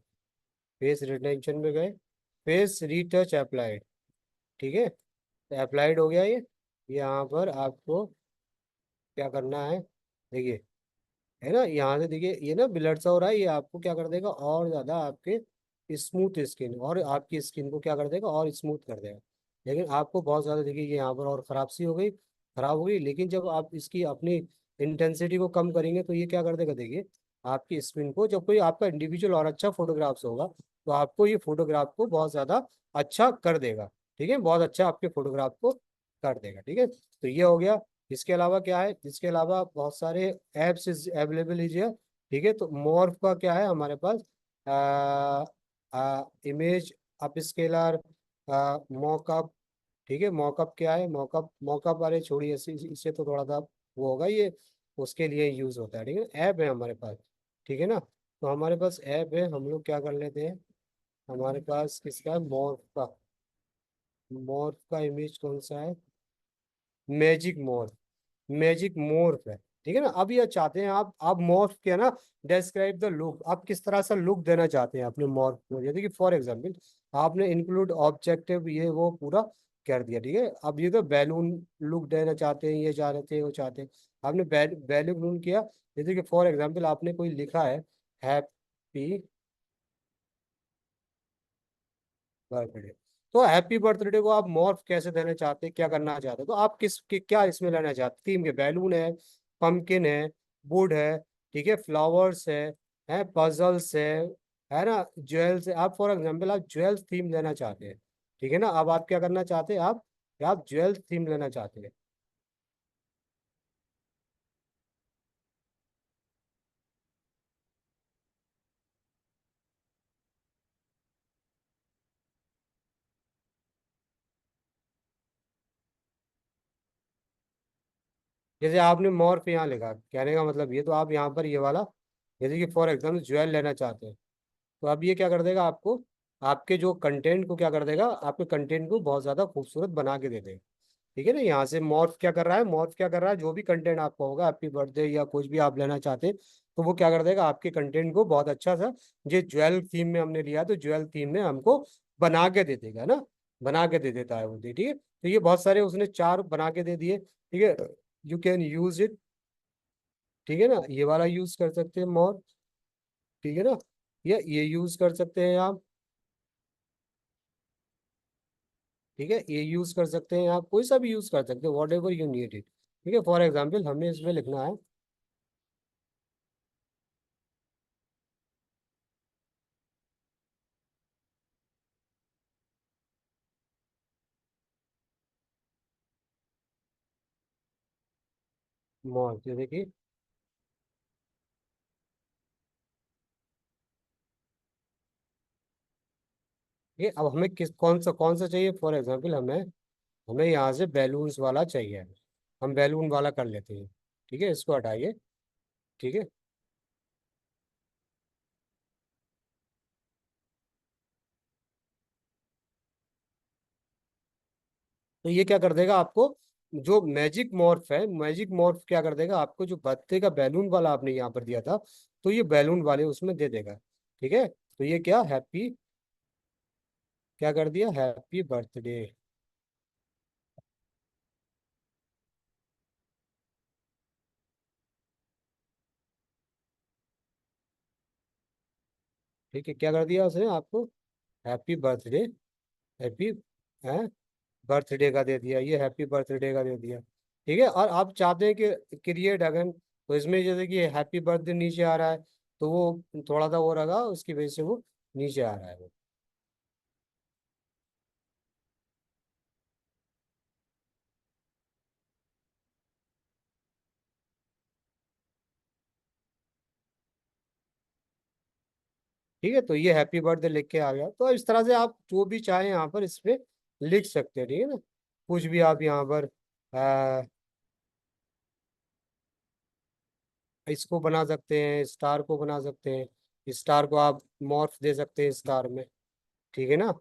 फेस रिटेंशन में गए, फेस रीटच अप्लाइड। ठीक है, तो अप्लाइड हो गया ये। यहाँ पर आपको क्या करना है, देखिए, है ना, यहाँ से देखिए ये ना ब्लड सा हो रहा है, ये आपको क्या कर देगा, और ज्यादा आपके स्मूथ स्किन, और आपकी स्किन को क्या कर देगा, और स्मूथ कर देगा। लेकिन आपको बहुत ज्यादा देखिए ये यहाँ पर और खराब सी हो गई, खराब हो गई। लेकिन जब आप इसकी अपनी इंटेंसिटी को कम करेंगे तो ये क्या कर देगा, देखिए आपकी स्किन को, जब कोई आपका इंडिविजुअल और अच्छा फोटोग्राफ्स होगा तो आपको ये फोटोग्राफ को बहुत ज्यादा अच्छा कर देगा। ठीक है, बहुत अच्छा आपके फोटोग्राफ को कर देगा। ठीक है, तो ये हो गया। इसके अलावा क्या है, इसके अलावा बहुत सारे एप्स अवेलेबल है। ठीक है, तो मॉर्फ का क्या है हमारे पास, इमेज अप स्केलर, मॉकअप। ठीक है, मॉकअप क्या है, मॉकअप, मॉकअप वाले छोड़िए, इससे तो थोड़ा सा वो होगा ये, उसके लिए यूज होता है। ठीक है, ऐप है हमारे पास। ठीक है ना, तो हमारे पास ऐप है, हम लोग क्या कर लेते हैं, हमारे पास किसका है, मॉर्फ का। मॉर्फ का इमेज कौन सा है, मैजिक मॉर्फ, मैजिक मोर्फ है। ठीक है ना, अब ये चाहते हैं आप मोर्फ के ना, डिस्क्राइब द लुक, आप किस तरह से लुक देना चाहते हैं अपने मोर्फ को। जैसे कि फॉर एग्जांपल आपने इंक्लूड ऑब्जेक्टिव ये वो पूरा कर दिया। ठीक है, अब ये तो बैलून लुक देना चाहते हैं, ये चाह रहे थे, वो चाहते हैं, आपने बैलून किया। जैसे कि फॉर एग्जांपल आपने कोई लिखा है, हैप्पी बर्थडे, तो हैप्पी बर्थडे को आप मॉर्फ कैसे देना चाहते हैं, क्या करना चाहते हैं, तो आप क्या इसमें लेना चाहते हैं, थीम के बैलून है, पंपकिन है, वुड है, ठीक है, फ्लावर्स है पजल्स है ना, ज्वेल्स है। आप फॉर एग्जांपल आप ज्वेल्स थीम लेना चाहते हैं। ठीक है ना, अब आप क्या करना चाहते हैं, आप ज्वेल्स थीम लेना चाहते हैं। जैसे आपने मॉर्फ यहाँ लिखा, कहने का मतलब ये, तो आप यहाँ पर ये वाला, जैसे कि फॉर एग्जाम्पल ज्वेल लेना चाहते हैं, तो अब ये क्या कर देगा आपको, आपके जो कंटेंट को क्या कर देगा, आपके कंटेंट को बहुत ज्यादा खूबसूरत बना के दे देगा। ठीक है ना, यहाँ से मॉर्फ क्या कर रहा है, मॉर्फ क्या कर रहा है, जो भी कंटेंट आपका होगा, हैप्पी बर्थडे या कुछ भी आप लेना चाहते हैं, तो वो क्या कर देगा, आपके कंटेंट को बहुत अच्छा सा, जो ज्वेल थीम में हमने लिया तो ज्वेल थीम में हमको बना के दे देगा ना, बना के दे देता है वो। ठीक है, तो ये बहुत सारे उसने चार बना के दे दिए। ठीक है, यू कैन यूज इट। ठीक है ना, ये वाला यूज कर सकते हैं मोर। ठीक है ना, ये यूज कर सकते हैं आप। ठीक है, ये यूज कर सकते हैं आप, कोई सा भी यूज कर सकते हैं, what ever you need it. ठीक है, फॉर एग्जाम्पल हमें इसमें लिखना है, मोर, जैसे कि ये, अब हमें किस कौन सा चाहिए, फॉर एग्जाम्पल हमें हमें यहाँ से बैलून्स वाला चाहिए, हम बैलून वाला कर लेते हैं। ठीक है, इसको हटाइए। ठीक है, तो ये क्या कर देगा आपको, जो मैजिक मॉर्फ है, मैजिक मॉर्फ क्या कर देगा आपको, जो बर्थडे का बैलून वाला आपने यहाँ पर दिया था, तो ये बैलून वाले उसमें दे देगा। ठीक है, तो ये क्या हैप्पी, क्या कर दिया, हैप्पी बर्थडे। ठीक है, क्या कर दिया उसने आपको, हैप्पी बर्थडे, हैप्पी है बर्थडे का दे दिया, ये हैप्पी बर्थडे का दे दिया। ठीक है, और आप चाहते हैं कि क्रिएट अगेन, तो इसमें जैसे कि हैप्पी बर्थडे नीचे आ रहा है, तो वो थोड़ा सा वो रहा, उसकी वजह से वो नीचे आ रहा है वो। ठीक है, तो ये हैप्पी बर्थडे लिख के आ गया। तो इस तरह से आप जो भी चाहें यहाँ पर इस पे लिख सकते हैं, ठीक है ना। कुछ भी आप यहाँ पर इसको बना सकते हैं, स्टार को बना सकते हैं, स्टार को आप मॉर्फ दे सकते हैं स्टार में, ठीक है ना।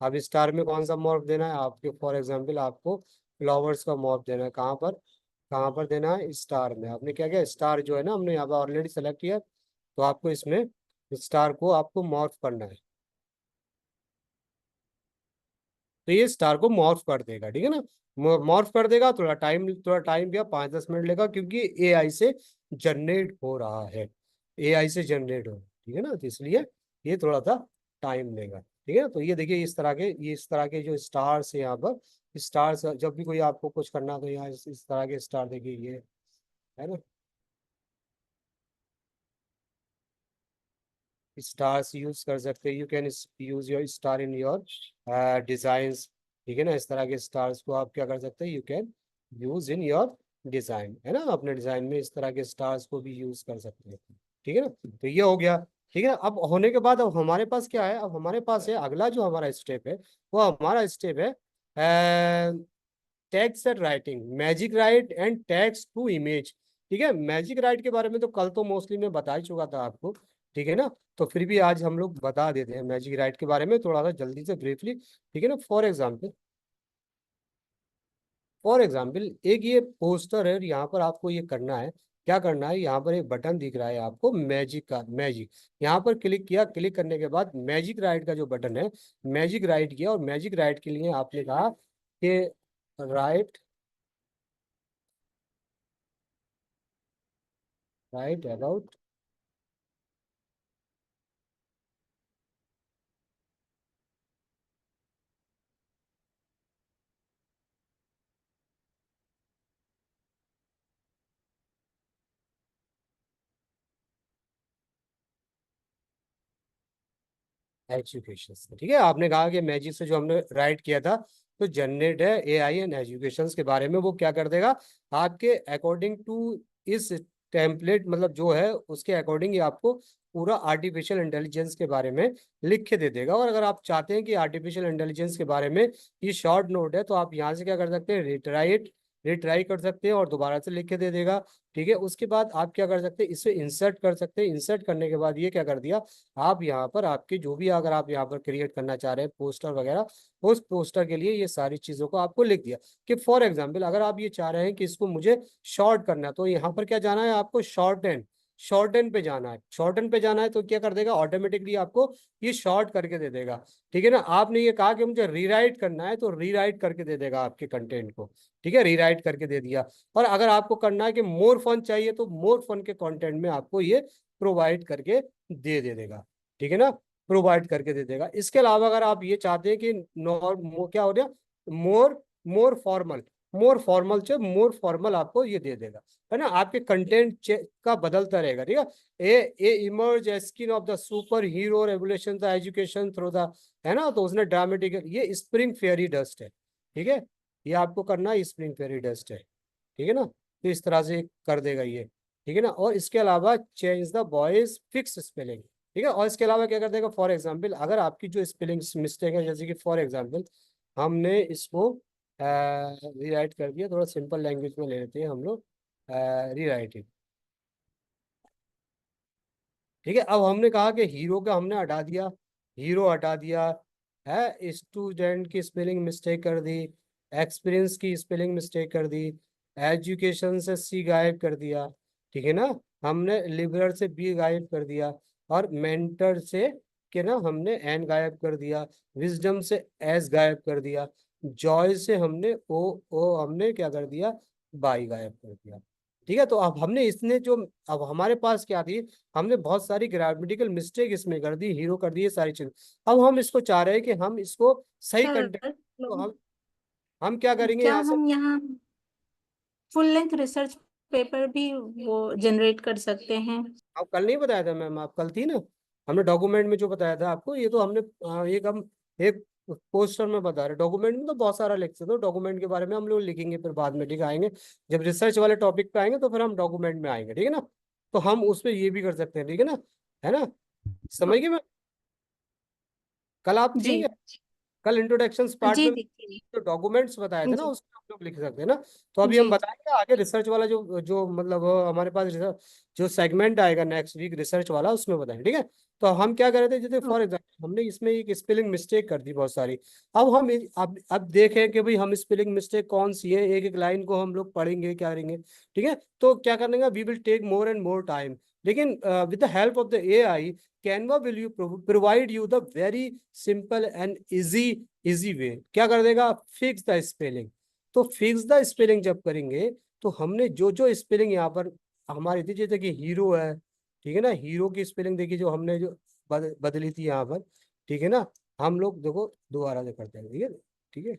अब स्टार में कौन सा मॉर्फ देना है आपके, फॉर एग्जांपल आपको फ्लावर्स का मॉर्फ देना है, कहाँ पर देना है, स्टार में। आपने क्या किया, स्टार जो है ना हमने यहाँ पर ऑलरेडी सेलेक्ट किया, तो आपको इसमें स्टार को आपको मॉर्फ करना है, तो ये स्टार को मॉर्फ कर देगा, ठीक है ना। मॉर्फ कर देगा, थोड़ा टाइम क्या 5-10 मिनट लेगा, क्योंकि एआई से जनरेट हो रहा है, एआई से जनरेट हो, ठीक है ना, तो इसलिए ये थोड़ा सा टाइम लेगा, ठीक है ना। तो ये देखिए इस तरह के जो स्टार्स है यहाँ पर, स्टार्स जब भी कोई आपको कुछ करना तो यहाँ इस तरह के स्टार देखिए ये, है ना, स्टार्स यूज कर सकते हैं, you can use your star in your designs, ठीक है ना। इस तरह के स्टार्स को आप क्या कर सकते हैं, you can use in your design, है ना, अपने डिजाइन में इस तरह के स्टार्स को भी यूज कर सकते हैं, ठीक है ना। तो ये हो गया, ठीक है ना। अब होने के बाद अब हमारे पास क्या है, अब हमारे पास है अगला जो हमारा स्टेप है, वो हमारा स्टेप है text and writing, magic write and text to image, ठीक है। मैजिक राइट के बारे में तो कल तो मोस्टली मैं बता ही चुका था आपको, ठीक है ना। तो फिर भी आज हम लोग बता देते हैं मैजिक राइट के बारे में थोड़ा सा जल्दी से ब्रीफली, ठीक है ना। फॉर एग्जाम्पल एक ये पोस्टर है, यहाँ पर आपको ये करना है, क्या करना है, यहाँ पर एक बटन दिख रहा है आपको मैजिक, यहाँ पर क्लिक किया, क्लिक करने के बाद मैजिक राइट का जो बटन है, मैजिक राइट किया, और मैजिक राइट के लिए आपने कहा कि राइट राइट अबाउट एजुकेशन, ठीक है। आपने कहा कि मैजिक से जो हमने राइट किया था, तो जनरेट है एआई एंड एजुकेशन के बारे में, वो क्या कर देगा आपके अकॉर्डिंग टू इस टेम्पलेट, मतलब जो है उसके अकॉर्डिंग ही आपको पूरा आर्टिफिशियल इंटेलिजेंस के बारे में लिख के दे देगा। और अगर आप चाहते हैं कि आर्टिफिशियल इंटेलिजेंस के बारे में ये शॉर्ट नोट है, तो आप यहाँ से क्या कर सकते हैं, रिट्राई कर सकते हैं और दोबारा से लिख के दे देगा, ठीक है। उसके बाद आप क्या कर सकते हैं, इसे इंसर्ट कर सकते हैं, इंसर्ट करने के बाद ये क्या कर दिया, आप यहाँ पर आपके जो भी अगर आप यहाँ पर क्रिएट करना चाह रहे हैं पोस्टर वगैरह, उस पोस्टर के लिए ये सारी चीजों को आपको लिख दिया। कि फॉर एग्जाम्पल अगर आप ये चाह रहे हैं कि इसको मुझे शॉर्ट करना है, तो यहाँ पर क्या जाना है आपको, शॉर्ट एंड पे जाना है, शॉर्ट एंड पे जाना है, तो क्या कर देगा ऑटोमेटिकली आपको ये शॉर्ट करके दे देगा, ठीक है ना। आपने ये कहा कि मुझे रीराइट करना है, तो रीराइट करके दे देगा आपके कंटेंट को, ठीक है, रीराइट करके दे दिया। और अगर आपको करना है कि मोर फन चाहिए, तो मोर फन के कंटेंट में आपको ये प्रोवाइड करके दे देगा, ठीक है ना, प्रोवाइड करके दे देगा। इसके अलावा अगर आप ये चाहते हैं कि क्या हो गया, मोर मोर फॉर्मल, मोर फॉर्मल आपको ये दे देगा, है ना। आपके कंटेंट का बदलता रहेगा, ठीक है। A emerge skin of the super hero revolution the education through the, है ना, तो उसने ड्रामेटिक, ये स्प्रिंग फेयरी डस्ट है, ठीक है, ये आपको करना है, स्प्रिंग फेयरी डस्ट है, ठीक है ना। तो इस तरह से कर देगा ये, ठीक है ना। और इसके अलावा change the voice fix spelling, ठीक है। और इसके अलावा क्या कर देगा, फॉर एग्जाम्पल अगर आपकी जो स्पेलिंग मिस्टेक है, जैसे कि फॉर एग्जाम्पल हमने इसको रीराइट कर दिया, थोड़ा सिंपल लैंग्वेज में ले लेते हैं हम लोग, रीराइटिंग, ठीक है। अब हमने कहा कि हीरो का हमने हटा दिया, हीरो हटा दिया है, स्टूडेंट की स्पेलिंग मिस्टेक कर दी, एक्सपीरियंस की स्पेलिंग मिस्टेक कर दी, एजुकेशन से सी गायब कर दिया, ठीक है ना, हमने लिबरल से बी गायब कर दिया, और मेंटर से के ना हमने एन गायब कर दिया, विजडम से एस गायब कर दिया, जॉय से हमने ओ हमने क्या कर दिया, बाई गायब कर दिया, ठीक है। तो अब हमने इसने जो, अब हमारे पास क्या थी, हमने बहुत सारी ग्रामेटिकल मिस्टेक इसमें कर दी, हीरो कर दिए सारी चीज। अब हम इसको चाह रहे हैं कि हम इसको सही सर, कंटेंट, तो हम क्या करेंगे क्या यहाँ से। हम यहाँ फुल लेंथ रिसर्च पेपर भी वो जनरेट कर सकते हैं? आप कल नहीं बताया था मैम, आप कल थी ना, हमने डॉक्यूमेंट में जो बताया था आपको, ये तो हमने एक पोस्टर में बता रहे, डॉक्यूमेंट में तो बहुत सारा लिख सकते हो, डॉक्यूमेंट के बारे में हम लोग लिखेंगे फिर बाद में, ठीक है, आएंगे जब रिसर्च वाले टॉपिक पे आएंगे, तो फिर हम डॉक्यूमेंट में आएंगे, ठीक है ना। तो हम उस पर ये भी कर सकते हैं, ठीक है ना, है ना, समझ गए मैं। कल आप जी थी क्या? कल इंट्रोडक्शन पार्ट जी में देखिए। जो डॉक्यूमेंट्स बताए थे ना, जी उसमें हम लोग लिख सकते हैं ना। तो अभी हम जी बताएंगे आगे रिसर्च वाला, जो जो मतलब हमारे पास रिसर्च जो सेगमेंट आएगा नेक्स्ट वीक रिसर्च वाला, उसमें बताएंगे, ठीक है। तो हम क्या कर रहे थे, जैसे फॉर एग्जाम्पल हमने इसमें एक स्पेलिंग मिस्टेक कर दी बहुत सारी। अब हम अब देखें कि भाई हम स्पेलिंग मिस्टेक कौन सी है, एक एक लाइन को हम लोग पढ़ेंगे क्या करेंगे, ठीक है। तो क्या करने का, we will take more and more time, लेकिन with the help of the AI, Canva will you provide you the very simple and easy way. क्या कर देगा, फिक्स द स्पेलिंग। तो फिक्स द स्पेलिंग जब करेंगे, तो हमने जो जो स्पेलिंग यहाँ पर हमारी थी, जैसे कि हीरो है, ठीक है ना, हीरो की स्पेलिंग देखिए जो हमने जो बदली थी यहाँ पर, ठीक है ना। हम लोग देखो दोबारा से करते हैं, ठीक है, ठीक है।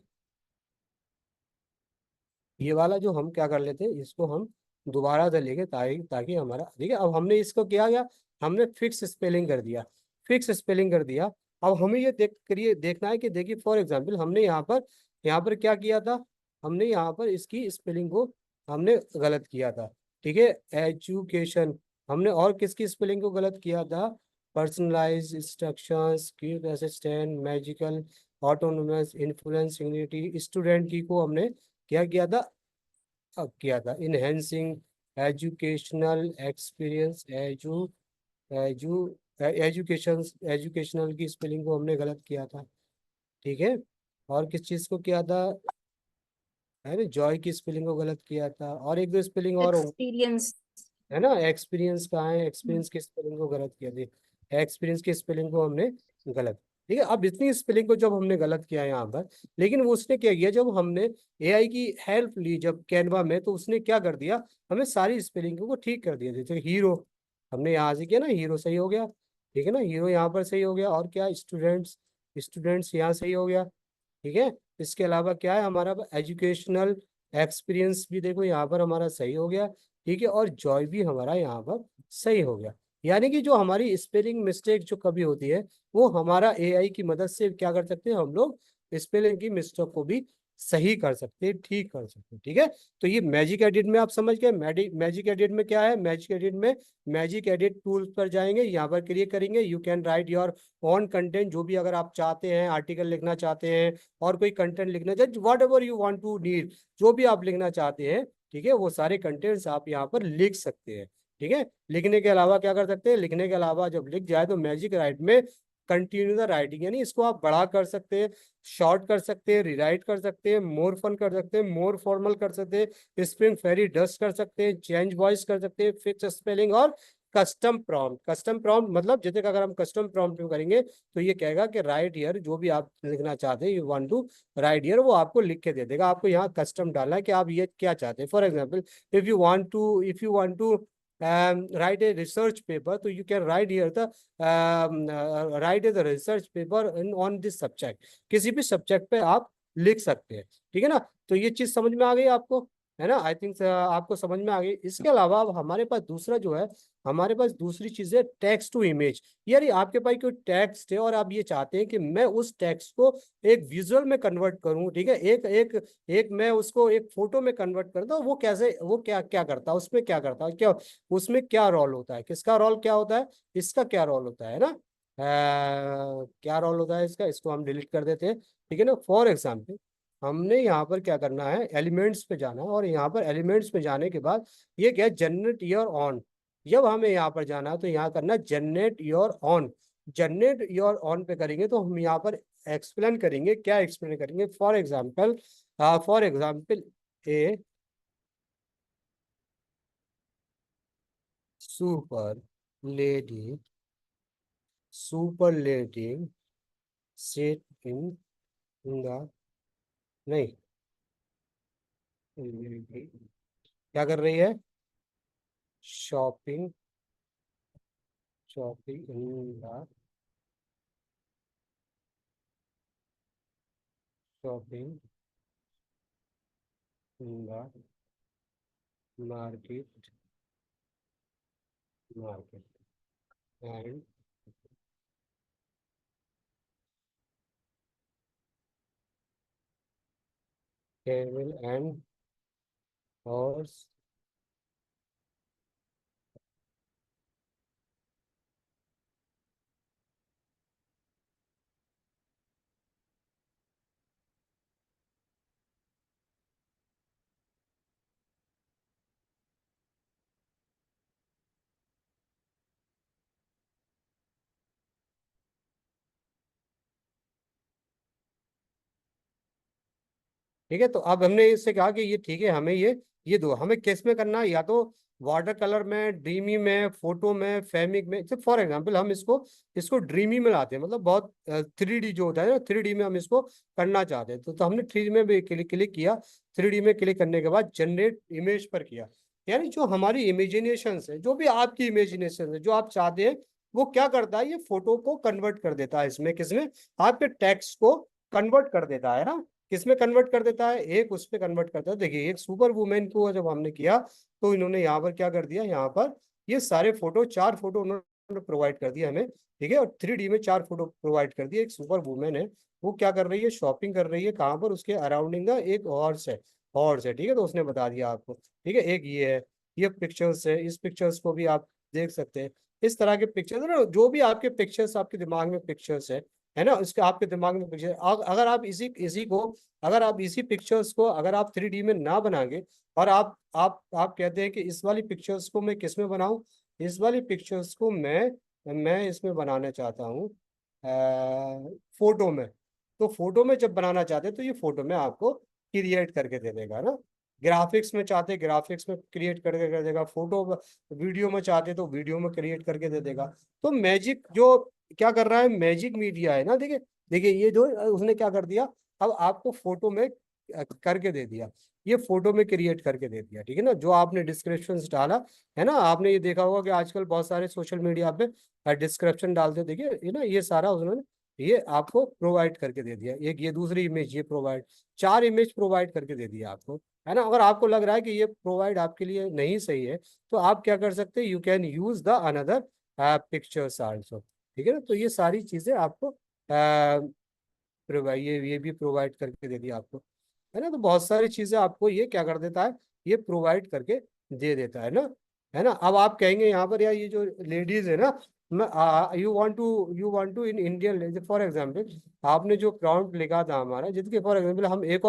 ये वाला जो हम क्या कर लेते हैं, इसको हम दोबारा से लेके ताकि ताकि हमारा, ठीक है। अब हमने इसको किया गया, हमने फिक्स स्पेलिंग कर दिया, फिक्स स्पेलिंग कर दिया। अब हमें ये देखना है कि देखिए फॉर एग्जांपल हमने यहाँ पर क्या किया था, हमने यहाँ पर इसकी स्पेलिंग को हमने गलत किया था, ठीक है। एजुकेशन, हमने और किसकी स्पेलिंग को गलत किया था, personalize instructions, quick assistant, magical, autonomous, influence, singularity, student की को हमने क्या किया था, अब किया था enhancing educational experience, edu education, educational की स्पेलिंग को हमने गलत किया था, ठीक है। और किस चीज़ को किया था, है ना, जॉय की स्पेलिंग को गलत किया था, और एक दो स्पेलिंग और एक्सपीरियंस। है ना। एक्सपीरियंस कहाँ है, एक्सपीरियंस की स्पेलिंग को गलत किया थी, एक्सपीरियंस की स्पेलिंग को हमने गलत, ठीक है। अब इतनी स्पेलिंग को जब हमने गलत किया यहाँ पर, लेकिन वो उसने क्या किया, जब हमने AI की हेल्प ली जब कैनवा में, तो उसने क्या कर दिया, हमें सारी स्पेलिंग को ठीक कर दिया। जैसे हीरो हमने यहाँ से किया ना, हीरो सही हो गया, ठीक है ना, हीरो यहाँ पर सही हो गया। और क्या, स्टूडेंट्स, स्टूडेंट्स यहाँ सही हो गया, ठीक है। इसके अलावा क्या है हमारा, एजुकेशनल एक्सपीरियंस भी देखो यहाँ पर हमारा सही हो गया, ठीक है। और जॉय भी हमारा यहाँ पर सही हो गया। यानी कि जो हमारी स्पेलिंग मिस्टेक जो कभी होती है, वो हमारा AI की मदद से क्या कर सकते हैं हम लोग, स्पेलिंग की मिस्टेक को भी सही कर सकते हैं, ठीक कर सकते हैं, ठीक है। तो ये मैजिक एडिट में आप समझ गए, मैजिक एडिट में क्या है, मैजिक एडिट में मैजिक एडिट टूल्स पर जाएंगे, यहाँ पर क्लिक करेंगे, you can write your on content, जो भी अगर आप चाहते हैं, आर्टिकल लिखना चाहते हैं और कोई कंटेंट लिखना चाहते, whatever you want to need, जो भी आप लिखना चाहते हैं, ठीक है, वो सारे कंटेंट्स आप यहाँ पर लिख सकते हैं, ठीक है। लिखने के अलावा क्या कर सकते हैं, लिखने के अलावा जब लिख जाए तो मैजिक राइट में कंटिन्यू द राइटिंग, यानी इसको आप बड़ा कर सकते हैं, शॉर्ट कर सकते हैं, रिराइट कर सकते हैं, मोर फन कर सकते हैं, मोर फॉर्मल कर सकते हैं, स्प्रिंग फेरी डस्ट कर सकते हैं, चेंज वॉइस कर सकते हैं, फिक्स स्पेलिंग और कस्टम प्रॉम्प्ट। कस्टम प्रॉम्प्ट मतलब जैसे कि अगर हम कस्टम प्रॉम्प्ट में करेंगे, तो ये कहेगा कि राइट हियर, जो भी आप लिखना चाहते हैं, you want to write here, वो आपको लिख के दे देगा। आपको यहाँ कस्टम डालना है कि आप ये क्या चाहते हैं। For example, if you want to write a research paper, so you can write here the write a research paper on this subject, किसी भी सब्जेक्ट पे आप लिख सकते हैं, ठीक है ना। तो ये चीज समझ में आ गई आपको, है ना, आई थिंक आपको समझ में आ गई। इसके अलावा अब हमारे पास दूसरा जो है, हमारे पास दूसरी चीज है टेक्स्ट टू इमेज। यार आपके पास कोई टेक्स्ट है और आप ये चाहते हैं कि मैं उस टेक्स्ट को एक विजुअल में कन्वर्ट करूं, ठीक है, एक एक एक मैं उसको एक फोटो में कन्वर्ट करता हूँ, वो कैसे, वो क्या क्या करता है, उसमें क्या करता है, क्या उसमें क्या रोल होता है, किसका रोल क्या होता है, इसका क्या रोल होता है ना, क्या रोल होता है इसका, इसको हम डिलीट कर देते हैं, ठीक है ना। फॉर एग्जाम्पल हमने यहाँ पर क्या करना है, एलिमेंट्स पे जाना है, और यहाँ पर एलिमेंट्स पे जाने के बाद ये क्या है, जनरेट योर ऑन। जब हमें यहाँ पर जाना है तो यहाँ करना generate your on. Generate your on पे करेंगे तो हम यहाँ पर एक्सप्लेन करेंगे, क्या एक्सप्लेन करेंगे, for example A super lady, superlative set in the, नहीं, क्या कर रही है, shopping, shopping in the, shopping in the market, market and table and horse ठीक है, तो अब हमने इससे कहा कि ये ठीक है, हमें ये दो, हमें किस में करना है, या तो वाटर कलर में, ड्रीमी में, फोटो में, फेमिक में। फॉर एग्जांपल हम इसको इसको ड्रीमी में लाते हैं, मतलब बहुत 3D जो होता है ना, 3D में हम इसको करना चाहते हैं। तो हमने 3D में भी क्लिक किया। 3D में क्लिक करने के बाद जनरेट इमेज पर किया। यानी जो हमारी इमेजिनेशन है, जो भी आपकी इमेजिनेशन है, जो आप चाहते हैं, वो क्या करता है, ये फोटो को कन्वर्ट कर देता है इसमें, किसमें, आपके टेक्स्ट को कन्वर्ट कर देता है ना। किसमें कन्वर्ट कर देता है, एक उस पे कन्वर्ट करता है। देखिए, एक सुपर वुमेन को जब हमने किया, तो इन्होंने यहाँ पर क्या कर दिया, यहाँ पर ये सारे फोटो, 4 फोटो उन्होंने प्रोवाइड कर दिया हमें, ठीक है। और 3D में 4 फोटो प्रोवाइड कर दिए। एक सुपर वुमेन है, वो क्या कर रही है, शॉपिंग कर रही है, कहाँ पर, उसके अराउंडिंग ना एक हॉर्स है, ठीक है। तो उसने बता दिया आपको, ठीक है। एक ये है, ये पिक्चर्स है, इस पिक्चर्स को भी आप देख सकते हैं। इस तरह के पिक्चर्स है ना, जो भी आपके पिक्चर्स, आपके दिमाग में पिक्चर्स है ना, इसके आपके दिमाग में पिक्चर, अगर आप इसी इसी को, अगर आप इसी पिक्चर्स को अगर आप 3D में ना बनाएंगे, और आप कहते हैं कि इस वाली पिक्चर्स को मैं किस में बनाऊं, इस वाली पिक्चर्स को मैं इसमें बनाना चाहता हूँ, फोटो में। तो फोटो में जब बनाना चाहते हैं, तो ये फोटो में आपको क्रिएट करके दे देगा ना। ग्राफिक्स में चाहते, ग्राफिक्स में क्रिएट करके कर देगा। फोटो वीडियो में चाहते तो वीडियो में क्रिएट करके दे देगा। तो मैजिक जो क्या कर रहा है, मैजिक मीडिया है ना, देखिए, देखिए ये जो उसने क्या कर दिया, अब आपको फोटो में करके दे दिया, ये फोटो में क्रिएट करके दे दिया, ठीक है ना। जो आपने डिस्क्रिप्शन डाला है ना, आपने ये देखा होगा कि आजकल बहुत सारे सोशल मीडिया पे डिस्क्रिप्शन डालते, देखिए ये ना, ये सारा उन्होंने ये आपको प्रोवाइड करके दे दिया। एक ये दूसरी इमेज, ये प्रोवाइड, 4 इमेज प्रोवाइड करके दे दिया आपको, है ना। अगर आपको लग रहा है कि ये प्रोवाइड आपके लिए नहीं सही है, तो आप क्या कर सकते हैं, you can use the another pictures also, ठीक है ना। तो ये सारी चीजें आपको प्रोवाइड, ये भी प्रोवाइड करके दे दिया आपको, है ना। तो बहुत सारी चीजें आपको ये क्या कर देता है, ये प्रोवाइड करके दे देता है ना, है ना। अब आप कहेंगे यहाँ पर, यार ये जो लेडीज है ना, मैं you want to in Indian, for example आपने जो प्रॉम्प्ट लिखा था हमारा, जिसके फॉर एग्जांपल हम एक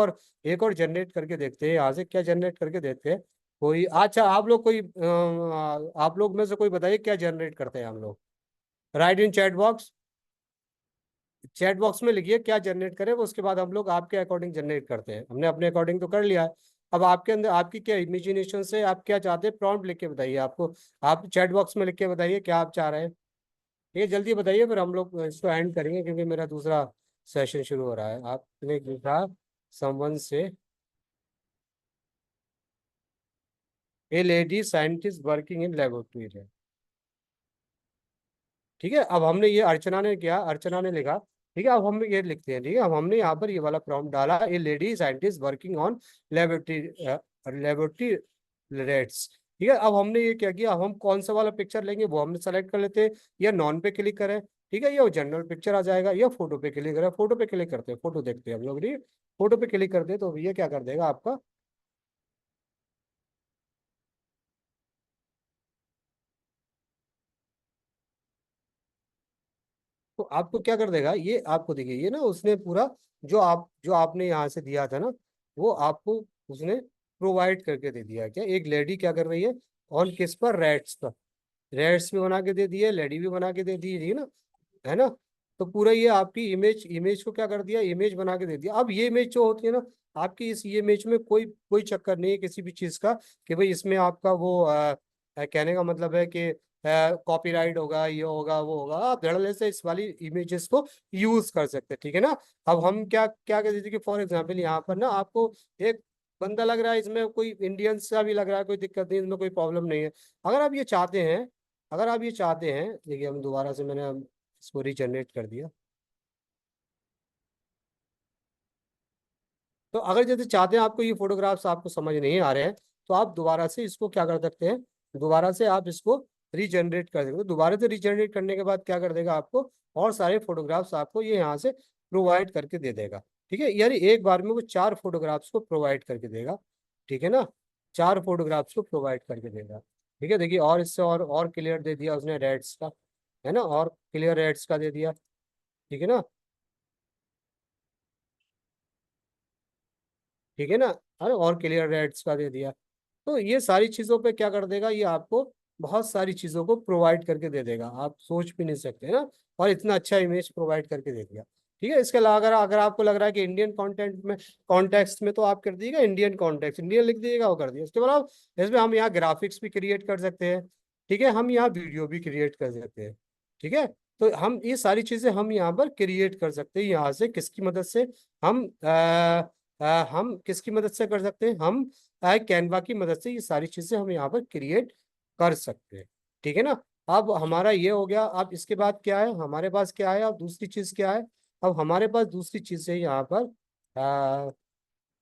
और जनरेट करके देखते हैं, यहाँ से क्या जनरेट करके देखते हैं। कोई अच्छा, आप लोग में से कोई बताइए क्या जनरेट करते हैं हम लोग। राइट इन चैट बॉक्स में लिखिए क्या जनरेट करें, वो उसके बाद हम लोग आपके अकॉर्डिंग जनरेट करते हैं। हमने अपने अकॉर्डिंग तो कर लिया है। अब आपके अंदर आपकी क्या इमेजिनेशन से आप क्या चाहते हैं, प्रॉम्प्ट लिख के बताइए। आपको आप चैट बॉक्स में लिख के बताइए क्या आप चाह रहे हैं। ये जल्दी बताइए, फिर हम लोग इसको एंड करेंगे, क्योंकि मेरा दूसरा सेशन शुरू हो रहा है। आपने लिखा समवन से ए lady scientist working in laboratory, ठीक है। अब हमने ये अर्चना ने किया, अर्चना ने लिखा, ठीक है। अब हम ये लिखते हैं, ठीक है। अब हमने यहाँ पर ये वाला प्रॉम्प्ट डाला, ए lady scientist working on laboratory rates, ठीक है। अब हमने ये क्या किया, अब हम कौन सा वाला पिक्चर लेंगे वो हमने सेलेक्ट कर लेते हैं, या नॉन पे क्लिक करें, ठीक है, या जनरल पिक्चर आ जाएगा, या फोटो पे क्लिक करें। फोटो पे क्लिक करते हैं, फोटो देखते हैं हम लोग, ठीक है। फोटो पे क्लिक करते हैं, तो ये क्या कर देगा आपका, तो आपको क्या कर देगा, ये आपको देखिए, ये ना उसने पूरा जो आपने यहाँ से दिया था ना, वो आपको उसने प्रोवाइड करके दे दिया। क्या एक लेडी क्या कर रही है, ऑन किस पर, रेट्स पर, रेट्स भी बना के दे दिए, लेडी भी बना के दे दी, ठीक है ना। तो पूरा ये आपकी इमेज इमेज को क्या कर दिया, इमेज बना के दे दिया। अब ये इमेज जो होती है ना, आपकी इस ये इमेज में कोई कोई चक्कर नहीं है किसी भी चीज का, कि भाई इसमें आपका वो कहने का मतलब है कि कॉपीराइट होगा, ये होगा, वो होगा। आप धड़ल्ले से इस वाली इमेजेस को यूज कर सकते हैं, ठीक है ना। अब हम क्या क्या कहते थे कि फॉर एग्जाम्पल यहाँ पर ना आपको एक बंदा लग रहा है, इसमें कोई इंडियन सा भी लग रहा है, कोई दिक्कत नहीं, इसमें कोई प्रॉब्लम नहीं है। अगर आप ये चाहते हैं, अगर आप ये चाहते हैं, देखिए हम दोबारा से मैंने इसको रीजनरेट कर दिया। तो अगर जैसे चाहते हैं आपको ये फोटोग्राफ्स आपको समझ नहीं आ रहे हैं, तो आप दोबारा से इसको क्या कर सकते हैं, दोबारा से आप इसको रीजनरेट कर सकते हो। दोबारा से रीजनरेट करने के बाद क्या कर देगा आपको, और सारे फोटोग्राफ्स आपको ये यहाँ से प्रोवाइड करके दे देगा, ठीक है। यानी एक बार में वो 4 फोटोग्राफ्स को प्रोवाइड करके देगा, ठीक है ना। 4 फोटोग्राफ्स को प्रोवाइड करके देगा, ठीक है। देखिए, और इससे और क्लियर दे दिया उसने रेड्स का, है ना, और क्लियर रेड्स का दे दिया, ठीक है ना, ठीक है ना। अरे और क्लियर रेट्स का दे दिया। तो ये सारी चीजों पे क्या कर देगा, ये आपको बहुत सारी चीजों को प्रोवाइड करके दे देगा, आप सोच भी नहीं सकते ना। और इतना अच्छा इमेज प्रोवाइड करके दे दिया, ठीक है। इसके अलावा अगर अगर आपको लग रहा है कि इंडियन कंटेंट में कॉन्टेक्स्ट में, तो आप कर दीजिएगा इंडियन कॉन्टेक्स्ट, इंडियन लिख दीजिएगा, वो कर दिया। इसके बाद इसमें हम यहाँ ग्राफिक्स भी क्रिएट कर सकते हैं, ठीक है, हम यहाँ वीडियो भी क्रिएट कर सकते हैं, ठीक है। तो हम ये सारी चीजें हम यहाँ पर क्रिएट कर सकते हैं, यहाँ से किसकी मदद से, हम हम किसकी मदद से कर सकते हैं, हम कैनवा की मदद से ये सारी चीजें हम यहाँ पर क्रिएट कर सकते हैं, ठीक है ना। अब हमारा ये हो गया। अब इसके बाद क्या है हमारे पास, क्या है अब दूसरी चीज क्या है, अब हमारे पास दूसरी चीज है यहाँ पर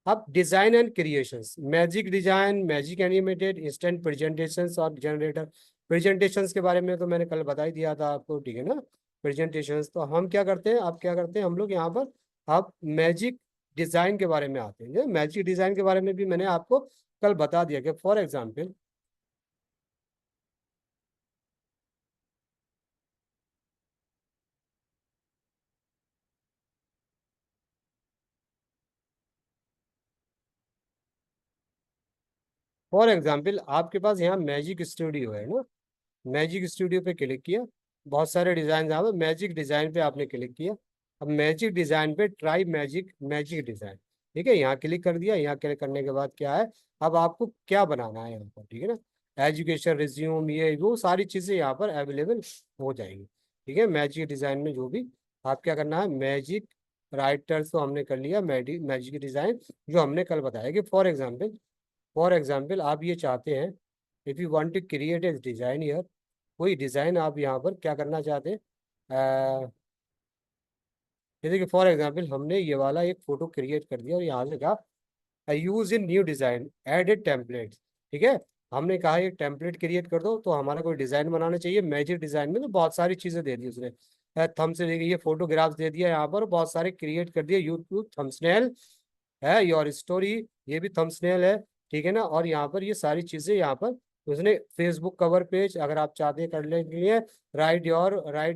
अब design and creations, magic design, magic animated, instant presentations और जनरेटर प्रेजेंटेशंस के बारे में तो मैंने कल बता ही दिया था आपको, ठीक है ना। प्रेजेंटेशंस तो हम क्या करते हैं, अब क्या करते हैं हम लोग यहाँ पर, अब मैजिक डिजाइन के बारे में आते हैं। मैजिक डिजाइन के बारे में भी मैंने आपको कल बता दिया कि फॉर एग्जाम्पल, आपके पास यहाँ मैजिक स्टूडियो है ना, मैजिक स्टूडियो पे क्लिक किया, बहुत सारे डिजाइन यहाँ पे, मैजिक डिजाइन पे आपने क्लिक किया। अब मैजिक डिजाइन पे ट्राई मैजिक, मैजिक डिजाइन, ठीक है, यहाँ क्लिक कर दिया। यहाँ क्लिक करने के बाद क्या है, अब आपको क्या बनाना है यहाँ पर, ठीक है ना, एजुकेशन रिज्यूम, ये वो सारी चीजें यहाँ पर अवेलेबल हो जाएंगी, ठीक है। मैजिक डिजाइन में जो भी आप क्या करना है, मैजिक राइटर्स तो हमने कर लिया, मैजिक डिजाइन जो हमने कल बताया कि फॉर एग्जाम्पल आप ये चाहते हैं, if you want to create a design here, कोई डिजाइन आप यहाँ पर क्या करना चाहते हैं, जैसे कि फॉर एग्जांपल हमने ये वाला एक फोटो क्रिएट कर दिया और यहाँ से कहा use in new design edit template, ठीक है। हमने कहा एक टेम्पलेट क्रिएट कर दो, तो हमारा कोई डिजाइन बनाना चाहिए। मैजिक डिजाइन में तो बहुत सारी चीजें दे दी उसने, थम से लेके ये फोटोग्राफ्स दे दिया यहाँ पर, बहुत सारे क्रिएट कर दिए, यूट्यूब थंबनेल है, योर स्टोरी, ये भी थंबनेल है, ठीक है ना। और यहाँ पर ये सारी चीजें यहाँ पर उसने फेसबुक कवर पेज अगर आप चाहते हैं करने के लिए, राइट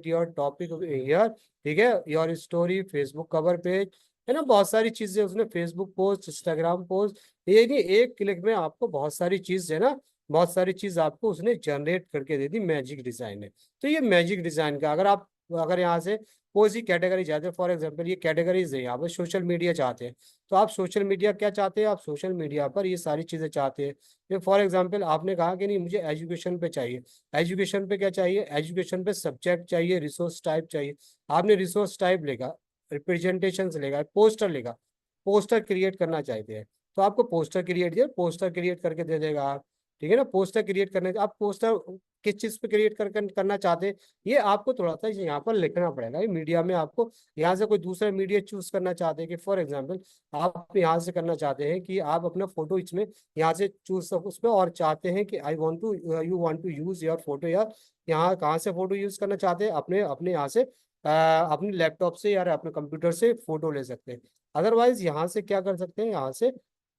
योर टॉपिक हियर, ठीक है, your story, Facebook cover page, है ना, बहुत सारी चीजें उसने, फेसबुक पोस्ट, इंस्टाग्राम पोस्ट, ये नहीं, एक क्लिक में आपको बहुत सारी चीज है ना, बहुत सारी चीज आपको उसने जनरेट करके दे दी, मैजिक डिजाइन है। तो ये मैजिक डिजाइन का अगर यहाँ से कोई सी कैटेगरी चाहते हैं, फॉर एग्जाम्पल ये कैटेगरीज है, यहाँ पर सोशल मीडिया चाहते हैं, तो आप सोशल मीडिया क्या चाहते हैं, आप सोशल मीडिया पर ये सारी चीजें चाहते हैं। ये फॉर एग्जांपल आपने कहा कि नहीं मुझे एजुकेशन पे चाहिए, एजुकेशन पे क्या चाहिए, एजुकेशन पे सब्जेक्ट चाहिए, रिसोर्स टाइप चाहिए, आपने रिसोर्स टाइप लेगा, रिप्रेजेंटेशन लेगा, पोस्टर लेगा, पोस्टर क्रिएट करना चाहते हैं, तो आपको पोस्टर क्रिएट करके दे देगा आप, ठीक है ना। पोस्टर क्रिएट करने, आप पोस्टर किस चीज पे क्रिएट करना चाहते हैं, ये आपको थोड़ा सा यहाँ पर लिखना पड़ेगा। ये मीडिया में आपको यहाँ से कोई दूसरा मीडिया चूज करना चाहते हैं कि फॉर एग्जांपल आप यहाँ से करना चाहते हैं कि आप अपना फोटो इसमें यहाँ से चूज सब उसमें, और चाहते हैं कि I want to you want to use your photo, या यहाँ कहाँ से फोटो यूज करना चाहते हैं, अपने अपने यहाँ से अपने लैपटॉप से या अपने कंप्यूटर से फोटो ले सकते हैं। अदरवाइज यहाँ से क्या कर सकते हैं, यहाँ से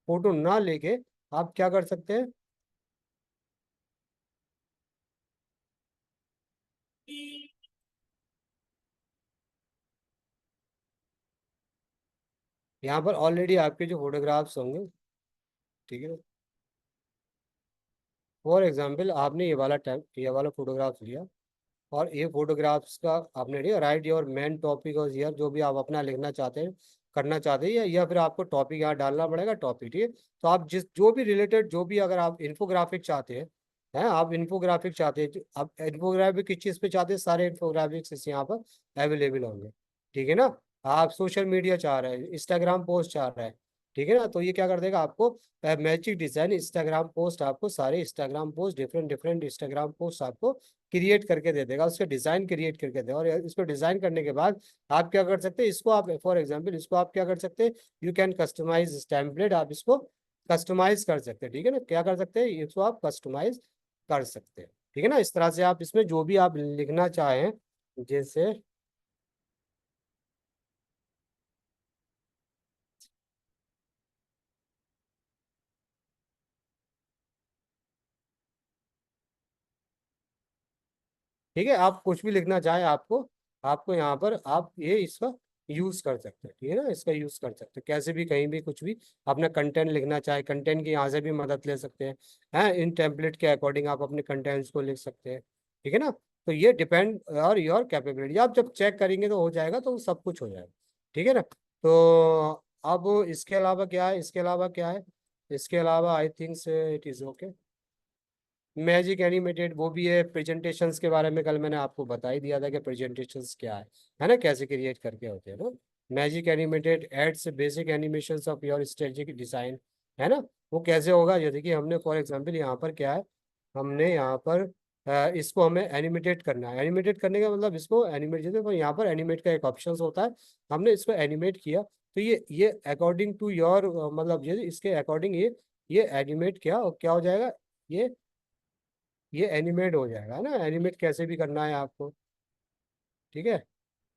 फोटो ना लेके आप क्या कर सकते हैं, यहाँ पर ऑलरेडी आपके जो फोटोग्राफ्स होंगे, ठीक है, फॉर एग्जाम्पल आपने ये वाला फोटोग्राफ लिया, और ये फोटोग्राफ्स का आपने लिया, राइट योर मेन टॉपिक और ईयर, जो भी आप अपना लिखना चाहते हैं, करना चाहते हैं, या फिर आपको टॉपिक यहाँ डालना पड़ेगा, टॉपिक, ठीक है। तो आप जो भी रिलेटेड, जो भी अगर आप इन्फोग्राफिक चाहते हैं आप इन्फोग्राफिक चाहते हैं, आप इन्फोग्राफिक किस चीज़ पे चाहते हैं, सारे इन्फोग्राफिक्स यहाँ पर अवेलेबल होंगे, ठीक है ना। आप सोशल मीडिया चाह रहे हैं, इंस्टाग्राम पोस्ट चाह रहे हैं, ठीक है ना, तो ये क्या कर देगा आपको, मैजिक डिजाइन इंस्टाग्राम पोस्ट, आपको सारे Instagram post, different different Instagram post आपको क्रिएट करके दे देगा, उसका डिजाइन क्रिएट करके देगा। और इसको डिजाइन करने के बाद आप क्या कर सकते हैं, इसको आप फॉर एग्जांपल इसको आप क्या कर सकते हैं, यू कैन कस्टमाइज टेम्पलेट, आप इसको कस्टमाइज कर सकते हैं, ठीक है ना, क्या कर सकते हैं, इसको आप कस्टमाइज कर सकते हैं, ठीक है ना। इस तरह से आप इसमें जो भी आप लिखना चाहें, जैसे ठीक है, आप कुछ भी लिखना चाहें, आपको आपको यहाँ पर आप ये इसका यूज कर सकते हैं, ठीक है ना, इसका यूज कर सकते हैं कैसे भी, कहीं भी कुछ भी अपना कंटेंट लिखना चाहे, कंटेंट की यहाँ से भी मदद ले सकते हैं इन टेम्पलेट के अकॉर्डिंग आप अपने कंटेंट्स को लिख सकते हैं, ठीक है ना। तो ये डिपेंड और योर कैपेबिलिटी, आप जब चेक करेंगे तो हो जाएगा, तो सब कुछ हो जाएगा। ठीक है ना। तो अब इसके अलावा क्या है, इसके अलावा क्या है, इसके अलावा आई think it is okay. Magic animated वो भी है। प्रेजेंटेशंस के बारे में कल मैंने आपको बता ही दिया था कि प्रेजेंटेशंस क्या है ना, कैसे क्रिएट करके होते हैं ना। Magic animated ads basic animations of your strategic design, है ना। वो कैसे होगा, जैसे कि हमने फॉर एग्जांपल यहाँ पर क्या है, हमने यहाँ पर इसको हमें एनिमेटेड करना है। एनिमेटेड करने का मतलब इसको एनिमेट, जैसे यहाँ पर एनिमेट का एक ऑप्शन होता है, हमने इसको एनिमेट किया तो ये अकॉर्डिंग टू योर मतलब ये इसके अकॉर्डिंग ये एनिमेट किया और क्या हो जाएगा, ये ये एनिमेट हो जाएगा ना। एनिमेट कैसे भी करना है आपको, ठीक है।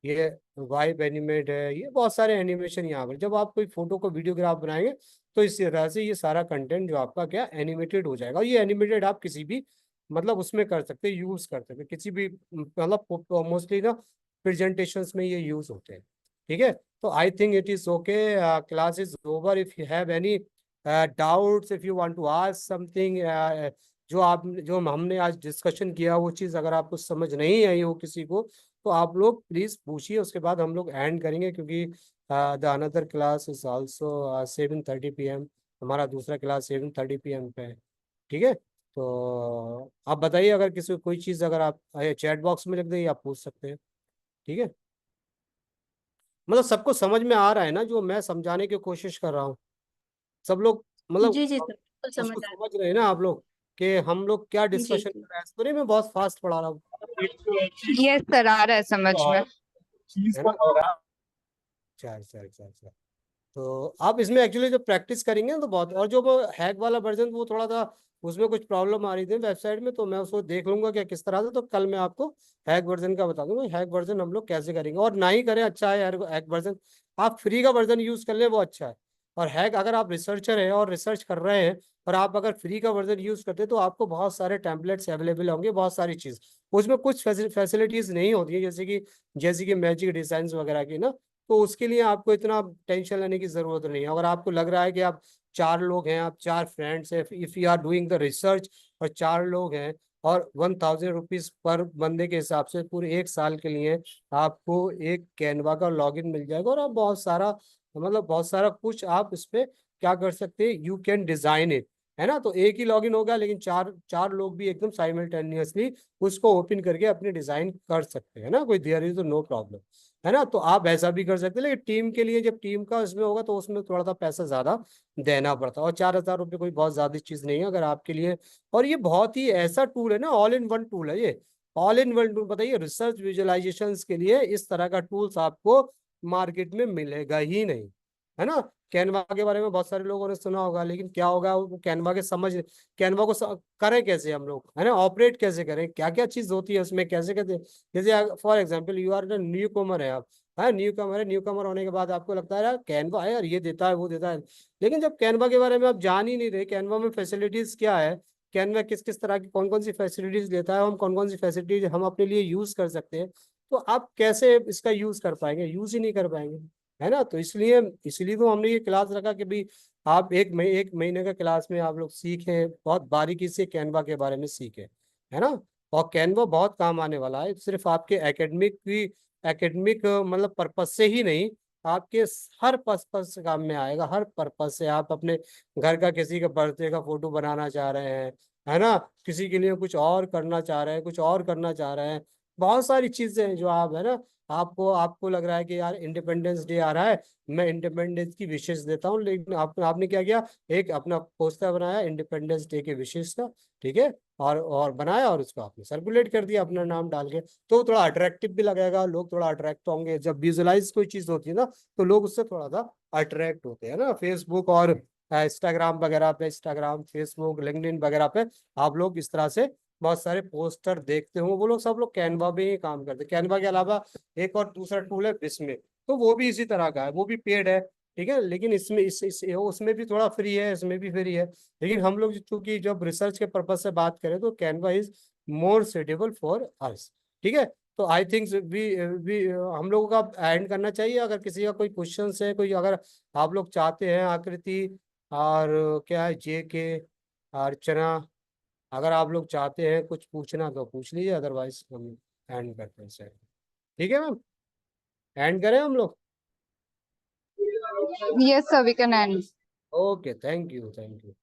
ये वाइब एनिमेट है, ये बहुत सारे एनिमेशन यहाँ पर। जब आप कोई फोटो को वीडियोग्राफ बनाएंगे तो इस तरह से ये सारा कंटेंट जो आपका क्या एनिमेटेड हो जाएगा। और ये एनिमेटेड आप किसी भी मतलब उसमें कर सकते हैं, यूज कर सकते हैं किसी भी मतलब मोस्टली ना प्रेजेंटेशंस में ये यूज होते हैं, ठीक है। तो I think it is okay, class is over. If you have any doubts, if you want to ask something, जो हमने आज डिस्कशन किया वो चीज़ अगर आपको समझ नहीं आई हो किसी को, तो आप लोग प्लीज पूछिए, उसके बाद हम लोग एंड करेंगे, क्योंकि the another class is also 7:30 PM। हमारा दूसरा क्लास 7:30 PM पे है, ठीक है। तो आप बताइए, अगर किसी को कोई चीज़ अगर आप चैट बॉक्स में लिख दें, आप पूछ सकते हैं, ठीक है। मतलब सबको समझ में आ रहा है ना जो मैं समझाने की कोशिश कर रहा हूँ, सब लोग मतलब जी जी सर, बिल्कुल समझ उसको आ समझ रहे हैं ना आप लोग कि हम लोग क्या रहा। जी डिस्कशन जी। कर रहे हैं। तो नहीं मैं बहुत फास्ट पढ़ा रहा हूँ, यस सर, आ रहा है समझ में। है ना। चल चल चल चल। तो आप इसमें एक्चुअली जब प्रैक्टिस करेंगे ना तो बहुत, और जो वो हैक वाला वर्जन वो थोड़ा सा उसमें कुछ प्रॉब्लम आ रही थी वेबसाइट में, तो मैं उसको देख लूंगा क्या किस तरह से, तो कल मैं आपको हैक वर्जन का बता दूंगा, हैक वर्जन हम लोग कैसे करेंगे। और ना ही करें अच्छा है यार, हैक वर्जन आप फ्री का वर्जन यूज कर लें वो अच्छा है। और हैक अगर आप रिसर्चर हैं और रिसर्च कर रहे हैं और आप अगर फ्री का वर्जन यूज करते हैं तो आपको बहुत सारे टेम्पलेट्स अवेलेबल होंगे, बहुत सारी चीज। उसमें कुछ फैसिलिटीज नहीं होती है, जैसे कि मैजिक डिजाइन वगैरह की ना। तो उसके लिए आपको इतना टेंशन लेने की जरूरत नहीं है। अगर आपको लग रहा है कि आप 4 लोग हैं, आप 4 फ्रेंड्स हैं, if you are doing the research और 4 लोग हैं और 1000 रुपीज पर बंदे के हिसाब से पूरे 1 साल के लिए आपको एक कैनवा का लॉगिन मिल जाएगा, और आप बहुत सारा मतलब बहुत सारा कुछ आप इस पे क्या कर सकते हैं, यू कैन डिजाइन इट, है ना। तो एक ही लॉगिन होगा लेकिन चार चार लोग भी एकदम साइमल्टेनियसली उसको ओपन करके अपने डिजाइन कर सकते हैं ना, कोई देयर इज नो प्रॉब्लम, है ना। तो आप ऐसा भी कर सकते हैं, लेकिन टीम के लिए जब टीम का इसमें होगा तो उसमें थोड़ा सा पैसा ज्यादा देना पड़ता है। और 4000 रुपये कोई बहुत ज्यादा चीज नहीं है अगर आपके लिए। और ये बहुत ही ऐसा टूल है ना, ऑल इन वन टूल है ये। ऑल इन वन टूल बताइए, रिसर्च विजुअलाइजेशन के लिए इस तरह का टूल्स आपको मार्केट में मिलेगा ही नहीं, है ना। कैनवा के बारे में बहुत सारे लोगों ने सुना होगा, लेकिन क्या होगा वो कैनवा के समझ, कैनवा को करें कैसे हम लोग, है ना, ऑपरेट कैसे करें, क्या क्या चीज होती है उसमें, कैसे कैसे। जैसे for example you are newcomer है आप, हाँ न्यू कमर है, न्यू कमर होने के बाद आपको लगता है यार कैनवा है यार, ये देता है वो देता है। लेकिन जब कैनवा के बारे में आप जान ही नहीं रहे, कैनवा में फैसिलिटीज क्या है, कैनवा किस किस तरह की कौन कौन सी फैसिलिटीज लेता है, हम कौन कौन सी फैसिलिटीज हम अपने लिए यूज कर सकते हैं, तो आप कैसे इसका यूज कर पाएंगे, यूज ही नहीं कर पाएंगे, है ना। तो इसलिए इसलिए तो हमने ये क्लास रखा कि भाई आप एक महीने का क्लास में आप लोग सीखें, बहुत बारीकी से कैनवा के बारे में सीखें, है ना। और कैनवा बहुत काम आने वाला है, सिर्फ आपके एकेडमिक मतलब पर्पज से ही नहीं, आपके हर पर्पज से काम में आएगा, हर पर्पज से। आप अपने घर का किसी का बर्थडे का फोटो बनाना चाह रहे हैं, है ना, किसी के लिए कुछ और करना चाह रहे हैं, कुछ और करना चाह रहे हैं, बहुत सारी चीजें हैं जो आप, है ना, आपको आपको लग रहा है कि यार इंडिपेंडेंस डे आ रहा है, मैं इंडिपेंडेंस की विशेष देता हूँ, लेकिन आपने क्या किया, एक अपना पोस्टर बनाया इंडिपेंडेंस डे के विशेष का, ठीक है, और बनाया और उसको आपने सर्कुलेट कर दिया अपना नाम डाल के, तो थोड़ा अट्रैक्टिव भी लगेगा, लोग थोड़ा अट्रैक्ट होंगे। जब विजुअलाइज कोई चीज होती है ना तो लोग उससे थोड़ा सा अट्रैक्ट होते हैं ना। फेसबुक और इंस्टाग्राम वगैरह पे, इंस्टाग्राम फेसबुक लिंक्डइन वगैरह पे आप लोग इस तरह से बहुत सारे पोस्टर देखते हो, वो लोग सब लोग कैनवा में ही काम करते हैं। कैनवा के अलावा एक और दूसरा टूल है बिस्मे, तो वो भी इसी तरह का है, वो भी पेड है, ठीक है। लेकिन इसमें उसमें भी थोड़ा फ्री है, इसमें भी फ्री है। लेकिन हम लोग चूंकि जब रिसर्च के पर्पज से बात करें तो Canva is more suitable for us, ठीक है। तो आई थिंक भी हम लोगों का एंड करना चाहिए। अगर किसी का कोई क्वेश्चन है, कोई अगर आप लोग चाहते हैं आकृति और क्या है जे के अर्चना, अगर आप लोग चाहते हैं कुछ पूछना तो पूछ लीजिए, अदरवाइज हम एंड करते हैं सर, ठीक है मैम, एंड करें हम लोग। Yes, sir, we can end. Okay, thank you, thank you.